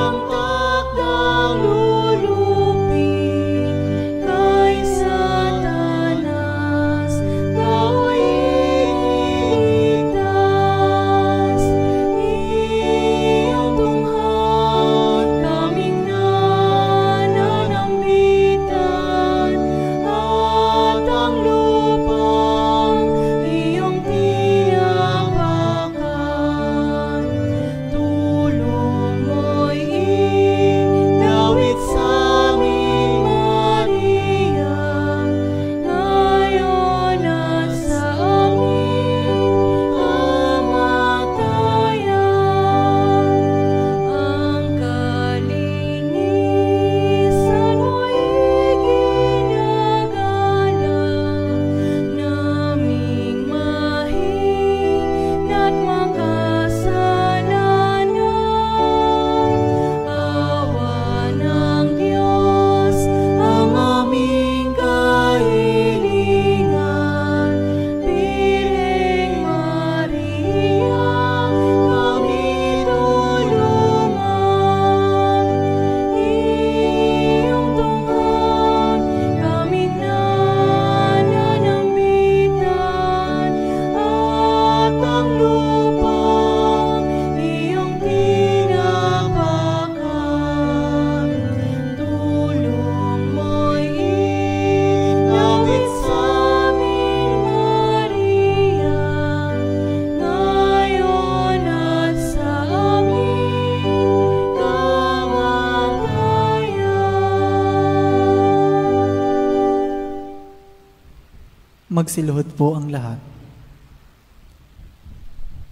Magsiluhod po ang lahat.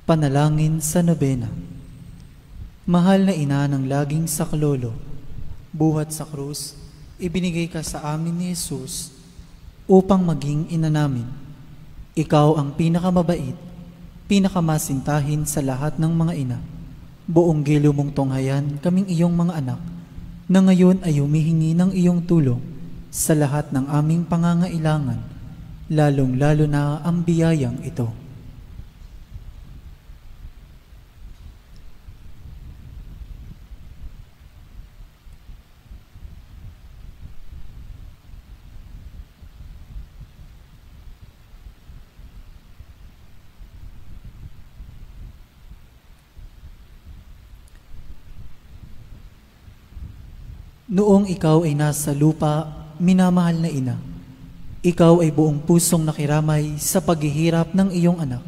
Panalangin sa nobena. Mahal na ina ng laging saklolo, buhat sa krus, ibinigay ka sa amin ni Jesus upang maging ina namin. Ikaw ang pinakamabait, pinakamasintahin sa lahat ng mga ina. Buong gilo mong tunghayan kaming iyong mga anak, na ngayon ay humihingi ng iyong tulong sa lahat ng aming pangangailangan, lalong-lalo na ang biyayang ito. Noong ikaw ay nasa lupa, minamahal na ina, ikaw ay buong pusong nakiramay sa paghihirap ng iyong anak,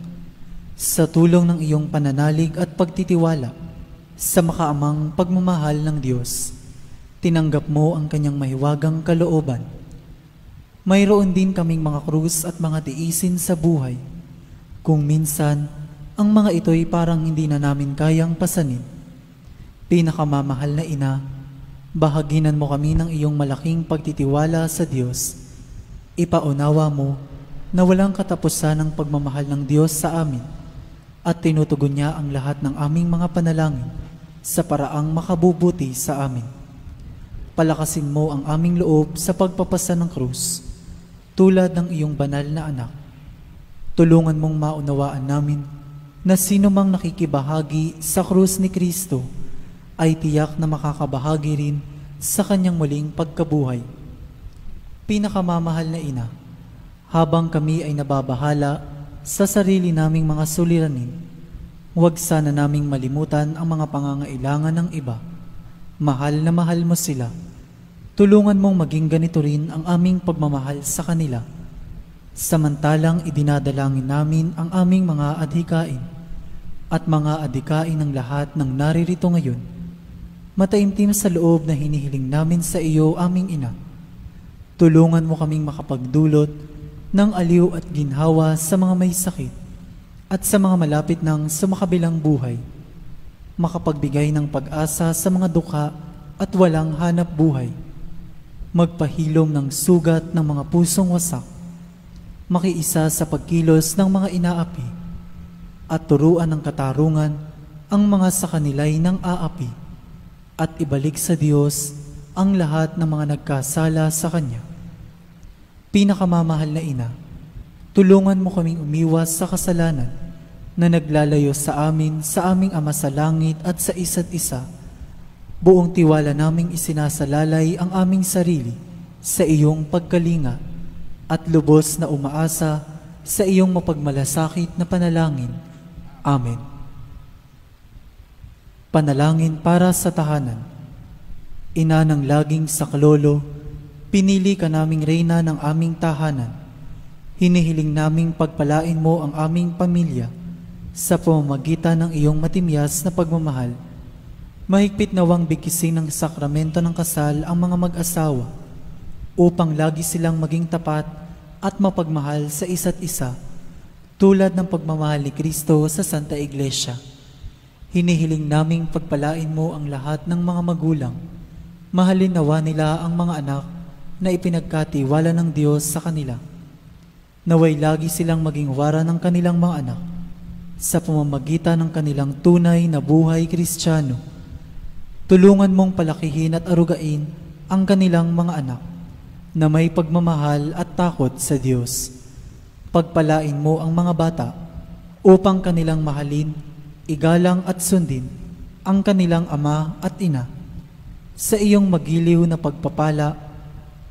sa tulong ng iyong pananalig at pagtitiwala sa makaamang pagmamahal ng Diyos. Tinanggap mo ang kanyang mahiwagang kalooban. Mayroon din kaming mga krus at mga tiisin sa buhay. Kung minsan, ang mga ito'y parang hindi na namin kayang pasanin. Pinakamamahal na ina, bahaginan mo kami ng iyong malaking pagtitiwala sa Diyos. Ipaunawa mo na walang katapusan ang pagmamahal ng Diyos sa amin at tinutugon niya ang lahat ng aming mga panalangin sa paraang makabubuti sa amin. Palakasin mo ang aming loob sa pagpapasa ng krus, tulad ng iyong banal na anak. Tulungan mong maunawaan namin na sino mang nakikibahagi sa krus ni Kristo ay tiyak na makakabahagi rin sa kanyang muling pagkabuhay. Pinakamamahal na ina, habang kami ay nababahala sa sarili naming mga suliranin, huwag sana naming malimutan ang mga pangangailangan ng iba. Mahal na mahal mo sila. Tulungan mong maging ganito rin ang aming pagmamahal sa kanila. Samantalang idinadalangin namin ang aming mga adhikain at mga adhikain ng lahat ng naririto ngayon. Mataimtim sa loob na hinihiling namin sa iyo, aming ina. Tulungan mo kaming makapagdulot ng aliw at ginhawa sa mga may sakit at sa mga malapit ng sumakabilang buhay. Makapagbigay ng pag-asa sa mga dukha at walang hanap buhay. Magpahilom ng sugat ng mga pusong wasak. Makiisa sa pagkilos ng mga inaapi at turuan ng katarungan ang mga sa kanila'y ng aapi. At ibalik sa Diyos ang lahat ng mga nagkasala sa Kanya. Pinakamamahal na ina, tulungan mo kaming umiwas sa kasalanan na naglalayo sa amin, sa aming Ama sa langit at sa isa't isa. Buong tiwala naming isinasalalay ang aming sarili sa iyong pagkalinga at lubos na umaasa sa iyong mapagmalasakit na panalangin. Amen. Panalangin para sa tahanan. Ina ng laging saklolo, pinili ka naming reyna ng aming tahanan. Hinihiling naming pagpalain mo ang aming pamilya sa pamamagitan ng iyong matimyas na pagmamahal. Mahigpit nawang bigkisin ng sakramento ng kasal ang mga mag-asawa upang lagi silang maging tapat at mapagmahal sa isa't isa, tulad ng pagmamahal ni Kristo sa Santa Iglesia. Hinihiling naming pagpalain mo ang lahat ng mga magulang. Mahalin nawa nila ang mga anak na ipinagkatiwala ng Diyos sa kanila. Naway lagi silang maging wara ng kanilang mga anak sa pamamagitan ng kanilang tunay na buhay Kristiyano. Tulungan mong palakihin at arugain ang kanilang mga anak na may pagmamahal at takot sa Diyos. Pagpalain mo ang mga bata upang kanilang mahalin, igalang at sundin ang kanilang ama at ina. Sa iyong magiliw na pagpapala,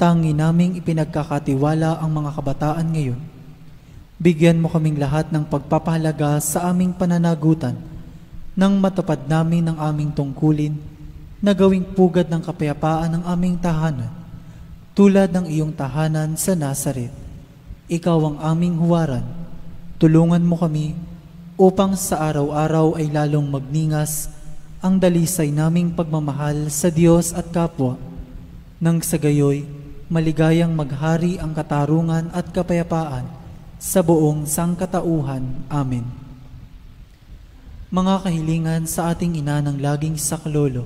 tangi naming ipinagkakatiwala ang mga kabataan ngayon. Bigyan mo kaming lahat ng pagpapahalaga sa aming pananagutan nang matupad namin ang aming tungkulin na gawing pugad ng kapayapaan ng aming tahanan, tulad ng iyong tahanan sa Nazaret. Ikaw ang aming huwaran. Tulungan mo kami upang sa araw-araw ay lalong magningas ang dalisay naming pagmamahal sa Diyos at kapwa, nang sa gayoy maligayang maghari ang katarungan at kapayapaan sa buong sangkatauhan. Amen. Mga kahilingan sa ating ina ng laging saklolo,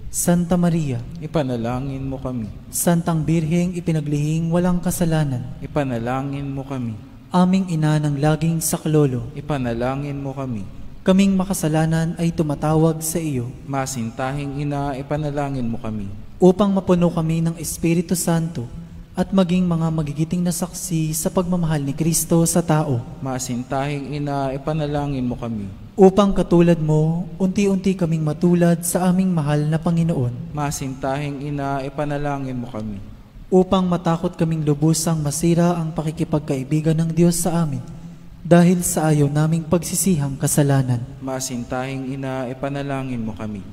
Santa Maria, Ipanalangin mo kami. Santang Birheng ipinaglihing walang kasalanan, Ipanalangin mo kami. aming ina ng laging saklolo, Ipanalangin mo kami. kaming makasalanan ay tumatawag sa iyo Masintahing ina, ipanalangin mo kami. upang mapuno kami ng Espiritu Santo at maging mga magigiting na saksi sa pagmamahal ni Kristo sa tao. Masintahing ina, ipanalangin mo kami. Upang katulad mo, unti-unti kaming matulad sa aming mahal na Panginoon. Masintahing ina, ipanalangin mo kami. Upang matakot kaming lubusang masira ang pakikipagkaibigan ng Diyos sa amin dahil sa ayaw naming pagsisihang kasalanan. Masintahing ina, ipanalangin mo kami.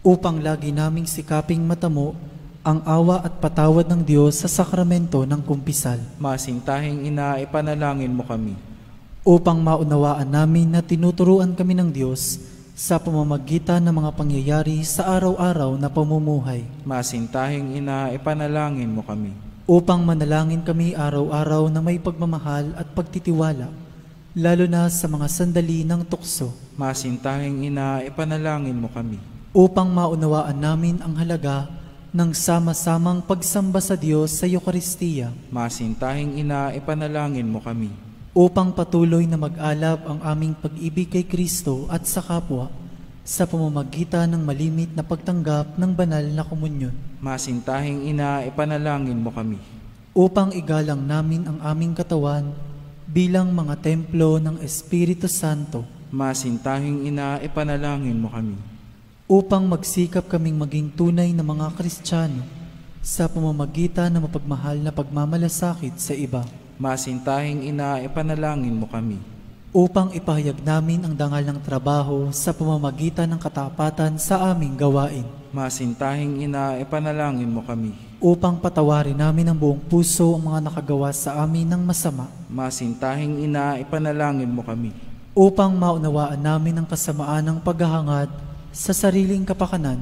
Upang lagi naming sikaping matamo ang awa at patawad ng Diyos sa sakramento ng kumpisal. Masintahing ina, ipanalangin mo kami. Upang maunawaan namin na tinuturuan kami ng Diyos sa pamamagitan ng mga pangyayari sa araw-araw na pamumuhay. Masintahing ina, ipanalangin mo kami. Upang manalangin kami araw-araw na may pagmamahal at pagtitiwala, lalo na sa mga sandali ng tukso. Masintahing ina, ipanalangin mo kami. Upang maunawaan namin ang halaga ng sama-samang pagsamba sa Diyos sa Eucharistia. Masintahing ina, ipanalangin mo kami. Upang patuloy na mag-alab ang aming pag-ibig kay Kristo at sa kapwa sa pamamagitan ng malimit na pagtanggap ng banal na komunyon. Masintahing ina, ipanalangin mo kami. Upang igalang namin ang aming katawan bilang mga templo ng Espiritu Santo. Masintahing ina, ipanalangin mo kami. Upang magsikap kaming maging tunay na mga Kristiyano sa pamamagitan ng mapagmahal na pagmamalasakit sa iba. Masintahing ina, ipanalangin mo kami. Upang ipahayag namin ang dangal ng trabaho sa pamamagitan ng katapatan sa aming gawain. Masintahing ina, ipanalangin mo kami. Upang patawarin namin ng buong puso ang mga nakagawa sa amin ng masama. Masintahing ina, ipanalangin mo kami. Upang maunawaan namin ang kasamaan ng paghahangad sa sariling kapakanan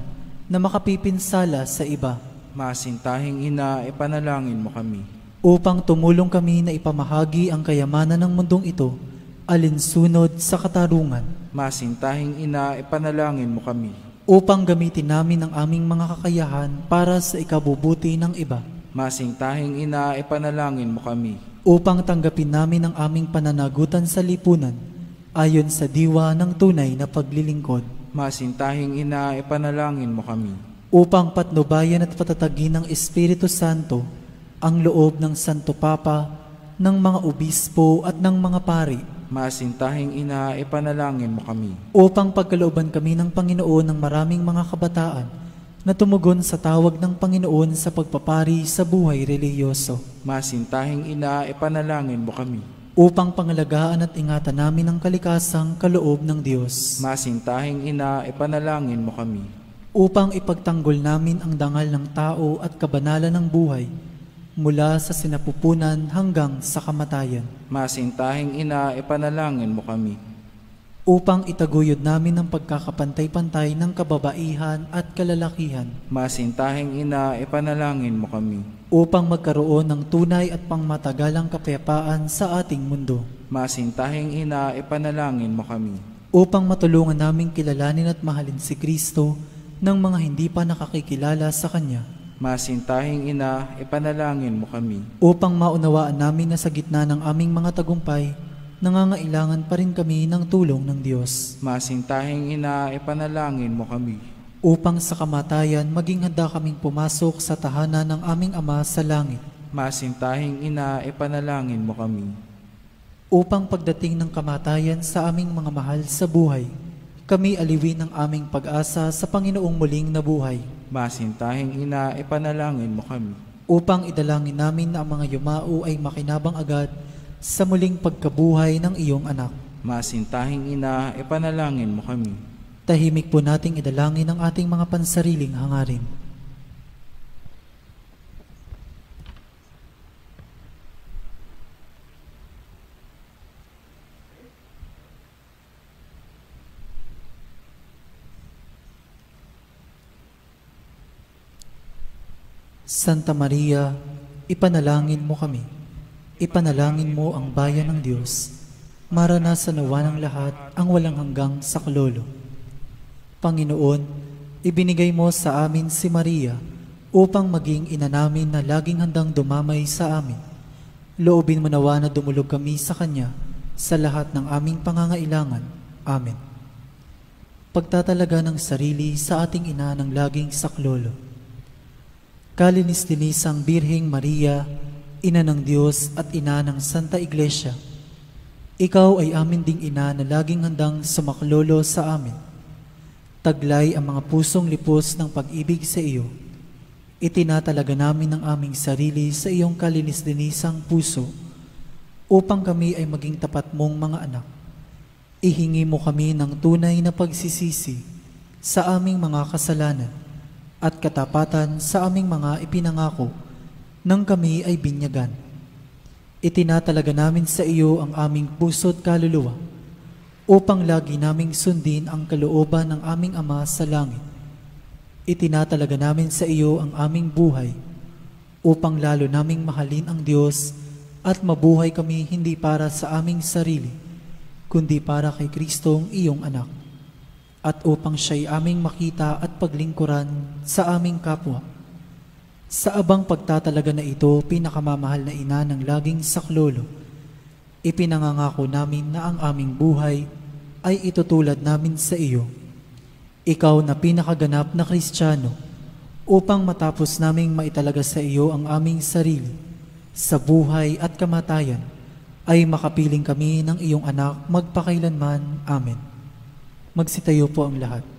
na makapipinsala sa iba. Masintahing ina, ipanalangin mo kami. Upang tumulong kami na ipamahagi ang kayamanan ng mundong ito alinsunod sa katarungan. Masintahing ina, ipanalangin mo kami. Upang gamitin namin ang aming mga kakayahan para sa ikabubuti ng iba. Masintahing ina, ipanalangin mo kami. Upang tanggapin namin ang aming pananagutan sa lipunan ayon sa diwa ng tunay na paglilingkod. Masintahing ina, ipanalangin mo kami. Upang patnubayan at patatagin ng Espiritu Santo ang loob ng Santo Papa, ng mga obispo at ng mga pari. Masintahing ina, ipanalangin mo kami. Upang pagkalooban kami ng Panginoon ng maraming mga kabataan na tumugon sa tawag ng Panginoon sa pagpapari sa buhay relihiyoso. Masintahing ina, ipanalangin mo kami. Upang pangalagaan at ingatan namin ang kalikasang kaloob ng Diyos. Masintahing ina, ipanalangin mo kami. Upang ipagtanggol namin ang dangal ng tao at kabanalan ng buhay mula sa sinapupunan hanggang sa kamatayan. Masintahing ina, ipanalangin mo kami. Upang itaguyod namin ang pagkakapantay-pantay ng kababaihan at kalalakihan. Masintahing ina, ipanalangin mo kami. Upang magkaroon ng tunay at pangmatagalang kapayapaan sa ating mundo. Masintahing ina, ipanalangin mo kami. Upang matulungan naming kilalanin at mahalin si Kristo ng mga hindi pa nakakikilala sa Kanya. Masintahing ina, ipanalangin mo kami. Upang maunawaan namin na sa gitna ng aming mga tagumpay, nangangailangan pa rin kami ng tulong ng Diyos. Masintahing ina, ipanalangin mo kami. Upang sa kamatayan, maging handa kaming pumasok sa tahanan ng aming Ama sa langit. Masintahing ina, ipanalangin mo kami. Upang pagdating ng kamatayan sa aming mga mahal sa buhay, kami aliwin ng aming pag-asa sa Panginoong muling nabuhay. Masintahing ina, ipanalangin mo kami. Upang idalangin namin na ang mga yumao ay makinabang agad sa muling pagkabuhay ng iyong anak. Masintahing ina, ipanalangin mo kami. Tahimik po nating idalangin ang ating mga pansariling hangarin. Santa Maria, ipanalangin mo kami. ipanalangin mo ang bayan ng Diyos, maranasan nawa ng lahat ang walang hanggang saklolo. Panginoon, ibinigay mo sa amin si Maria upang maging ina namin na laging handang dumamay sa amin. Loobin mo nawa na dumulog kami sa Kanya sa lahat ng aming pangangailangan. Amen. Pagtatalaga ng sarili sa ating ina ng laging saklolo. Kalinis-linisang Birheng Maria, Ina ng Diyos at Ina ng Santa Iglesia, Ikaw ay amin ding ina na laging handang sumaklolo sa amin. Taglay ang mga pusong lipos ng pag-ibig sa iyo. Itinatalaga namin ang aming sarili sa iyong kalinis-linisang puso upang kami ay maging tapat mong mga anak. Ihingi mo kami ng tunay na pagsisisi sa aming mga kasalanan at katapatan sa aming mga ipinangako nang kami ay binyagan. Itinatalaga namin sa iyo ang aming puso't kaluluwa upang lagi naming sundin ang kalooban ng aming Ama sa langit. Itinatalaga namin sa iyo ang aming buhay upang lalo naming mahalin ang Diyos at mabuhay kami hindi para sa aming sarili, kundi para kay Kristong iyong anak, at upang siya'y aming makita at paglingkuran sa aming kapwa. Sa abang pagtatalaga na ito, pinakamamahal na ina ng laging saklolo, ipinangangako namin na ang aming buhay ay itutulad namin sa iyo. Ikaw na pinakaganap na Kristiyano, upang matapos naming maitalaga sa iyo ang aming sarili, sa buhay at kamatayan, ay makapiling kami ng iyong anak magpakailanman. Amen. Magsitayo po ang lahat.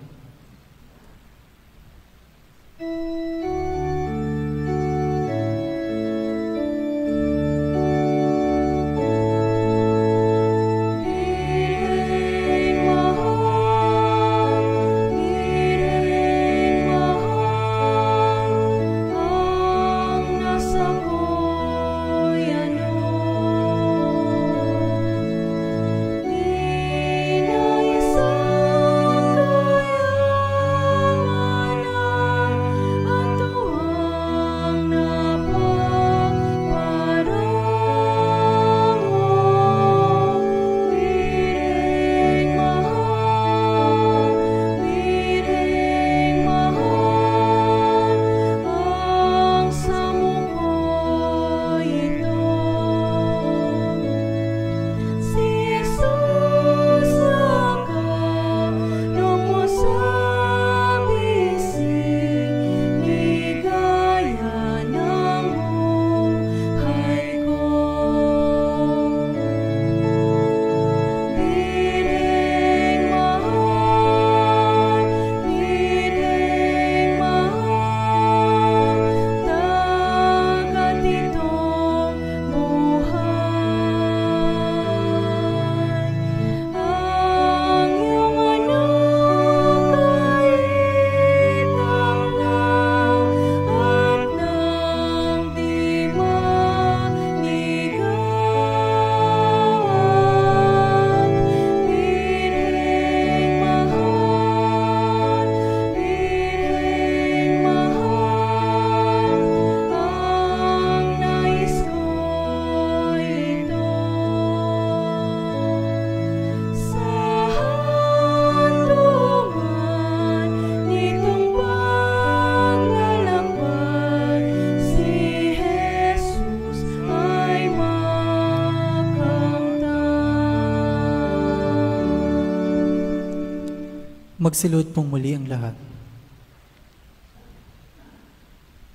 Magsilod pong muli ang lahat.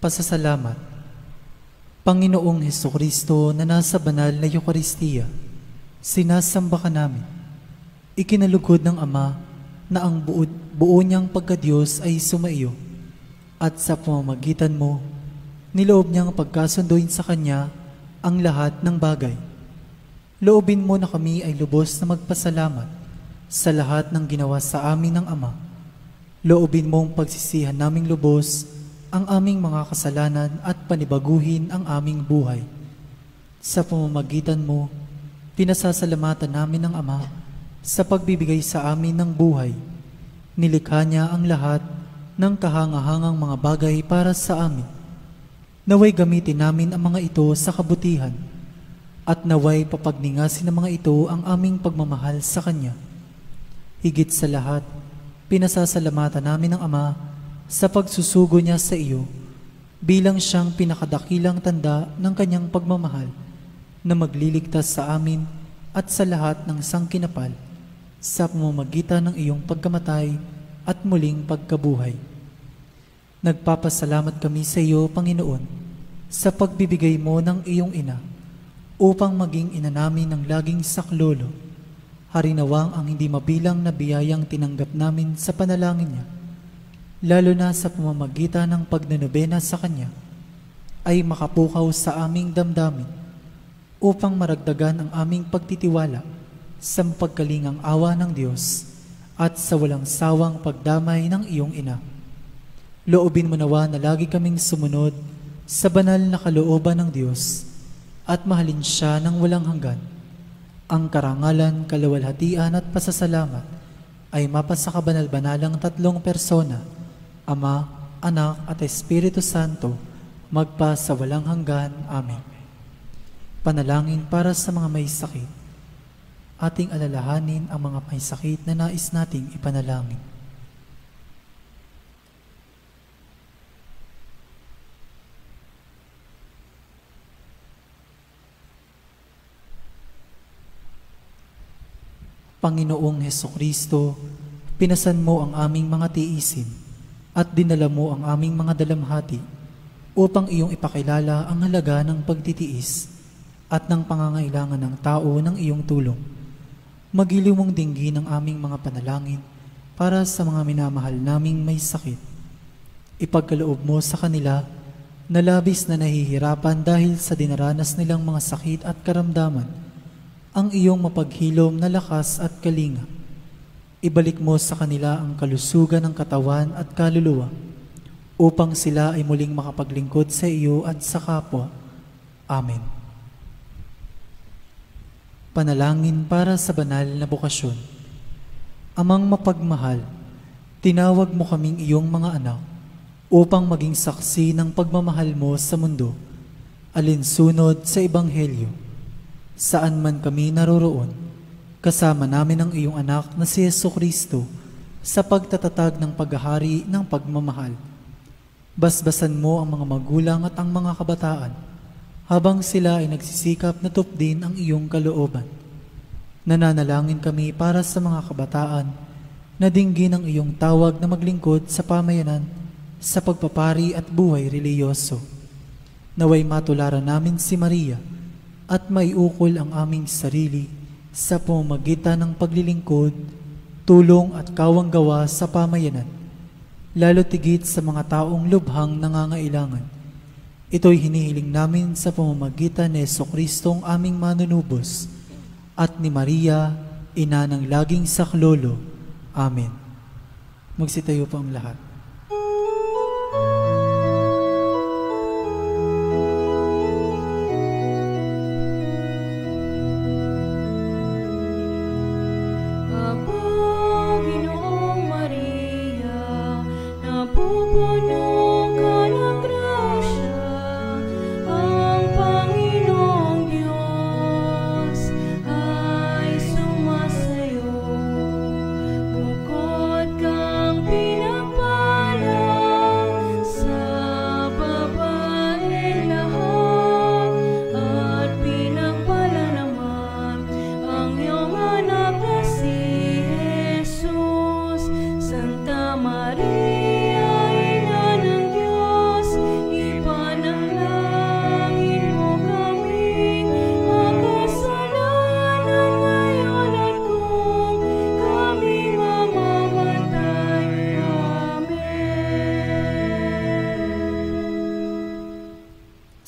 Pasasalamat. Panginoong Hesukristo na nasa banal na Eucharistia, sinasamba ka namin. Ikinalugod ng Ama na ang buo niyang pagkadiyos ay sumaiyo, at sa pamamagitan mo, niloob niyang pagkasunduin sa Kanya ang lahat ng bagay. Loobin mo na kami ay lubos na magpasalamat sa lahat ng ginawa sa amin ng Ama. Loobin mong pagsisihan naming lubos ang aming mga kasalanan at panibaguhin ang aming buhay. Sa pamamagitan mo, pinasasalamatan namin ng Ama sa pagbibigay sa amin ng buhay. Nilikha niya ang lahat ng kahangahangang mga bagay para sa amin. Naway gamitin namin ang mga ito sa kabutihan at naway papagningasin ng mga ito ang aming pagmamahal sa Kanya. Higit sa lahat, pinasasalamatan namin ng Ama sa pagsusugo niya sa iyo bilang siyang pinakadakilang tanda ng Kanyang pagmamahal na magliligtas sa amin at sa lahat ng sangkinapal sa pamamagitan ng iyong pagkamatay at muling pagkabuhay. Nagpapasalamat kami sa iyo, Panginoon, sa pagbibigay mo ng iyong ina upang maging ina namin ng laging saklolo. Harinawang ang hindi mabilang na biyayang tinanggap namin sa panalangin niya, lalo na sa pamamagitan ng pagnanobena sa Kanya, ay makapukaw sa aming damdamin upang maragdagan ang aming pagtitiwala sa mapagkalingang awa ng Diyos at sa walang sawang pagdamay ng iyong ina. Loobin mo nawa na lagi kaming sumunod sa banal na kalooban ng Diyos at mahalin siya ng walang hanggan. Ang karangalan, kaluwalhatian at pasasalamat ay mapasa kabanal-banalang tatlong persona, Ama, Anak at Espiritu Santo, magpa sa walang hanggan. Amen. Panalangin para sa mga may sakit. Ating alalahanin ang mga may sakit na nais nating ipanalangin. Panginoong Hesukristo, pinasan mo ang aming mga tiisin at dinala mo ang aming mga dalamhati upang iyong ipakilala ang halaga ng pagtitiis at ng pangangailangan ng tao ng iyong tulong. Magiliw mong dinggin ang aming mga panalangin para sa mga minamahal naming may sakit. Ipagkaloob mo sa kanila na labis na nahihirapan dahil sa dinaranas nilang mga sakit at karamdaman ang iyong mapaghilom na lakas at kalinga. Ibalik mo sa kanila ang kalusugan ng katawan at kaluluwa upang sila ay muling makapaglingkod sa iyo at sa kapwa. Amen. Panalangin para sa banal na bokasyon. Amang mapagmahal, tinawag mo kaming iyong mga anak upang maging saksi ng pagmamahal mo sa mundo, alinsunod sa Ebanghelyo. Saan man kami naroroon, kasama namin ang iyong anak na si Jesucristo sa pagtatatag ng paghahari ng pagmamahal. Basbasan mo ang mga magulang at ang mga kabataan habang sila ay nagsisikap na tupdin ang iyong kalooban. Nananalangin kami para sa mga kabataan na dinggin ang iyong tawag na maglingkod sa pamayanan sa pagpapari at buhay reliyoso. Naway matularan namin si Maria at maiukol ang aming sarili sa pamamagitan ng paglilingkod, tulong at kawanggawa sa pamayanan, lalo tigit sa mga taong lubhang nangangailangan. Ito'y hinihiling namin sa pamamagitan ni Jesucristong aming manunubos at ni Maria, ina ng laging saklolo. Amen. Magsitayo po ang lahat.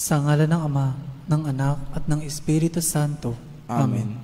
Sa ngalan ng Ama, ng Anak, at ng Espiritu Santo. Amen.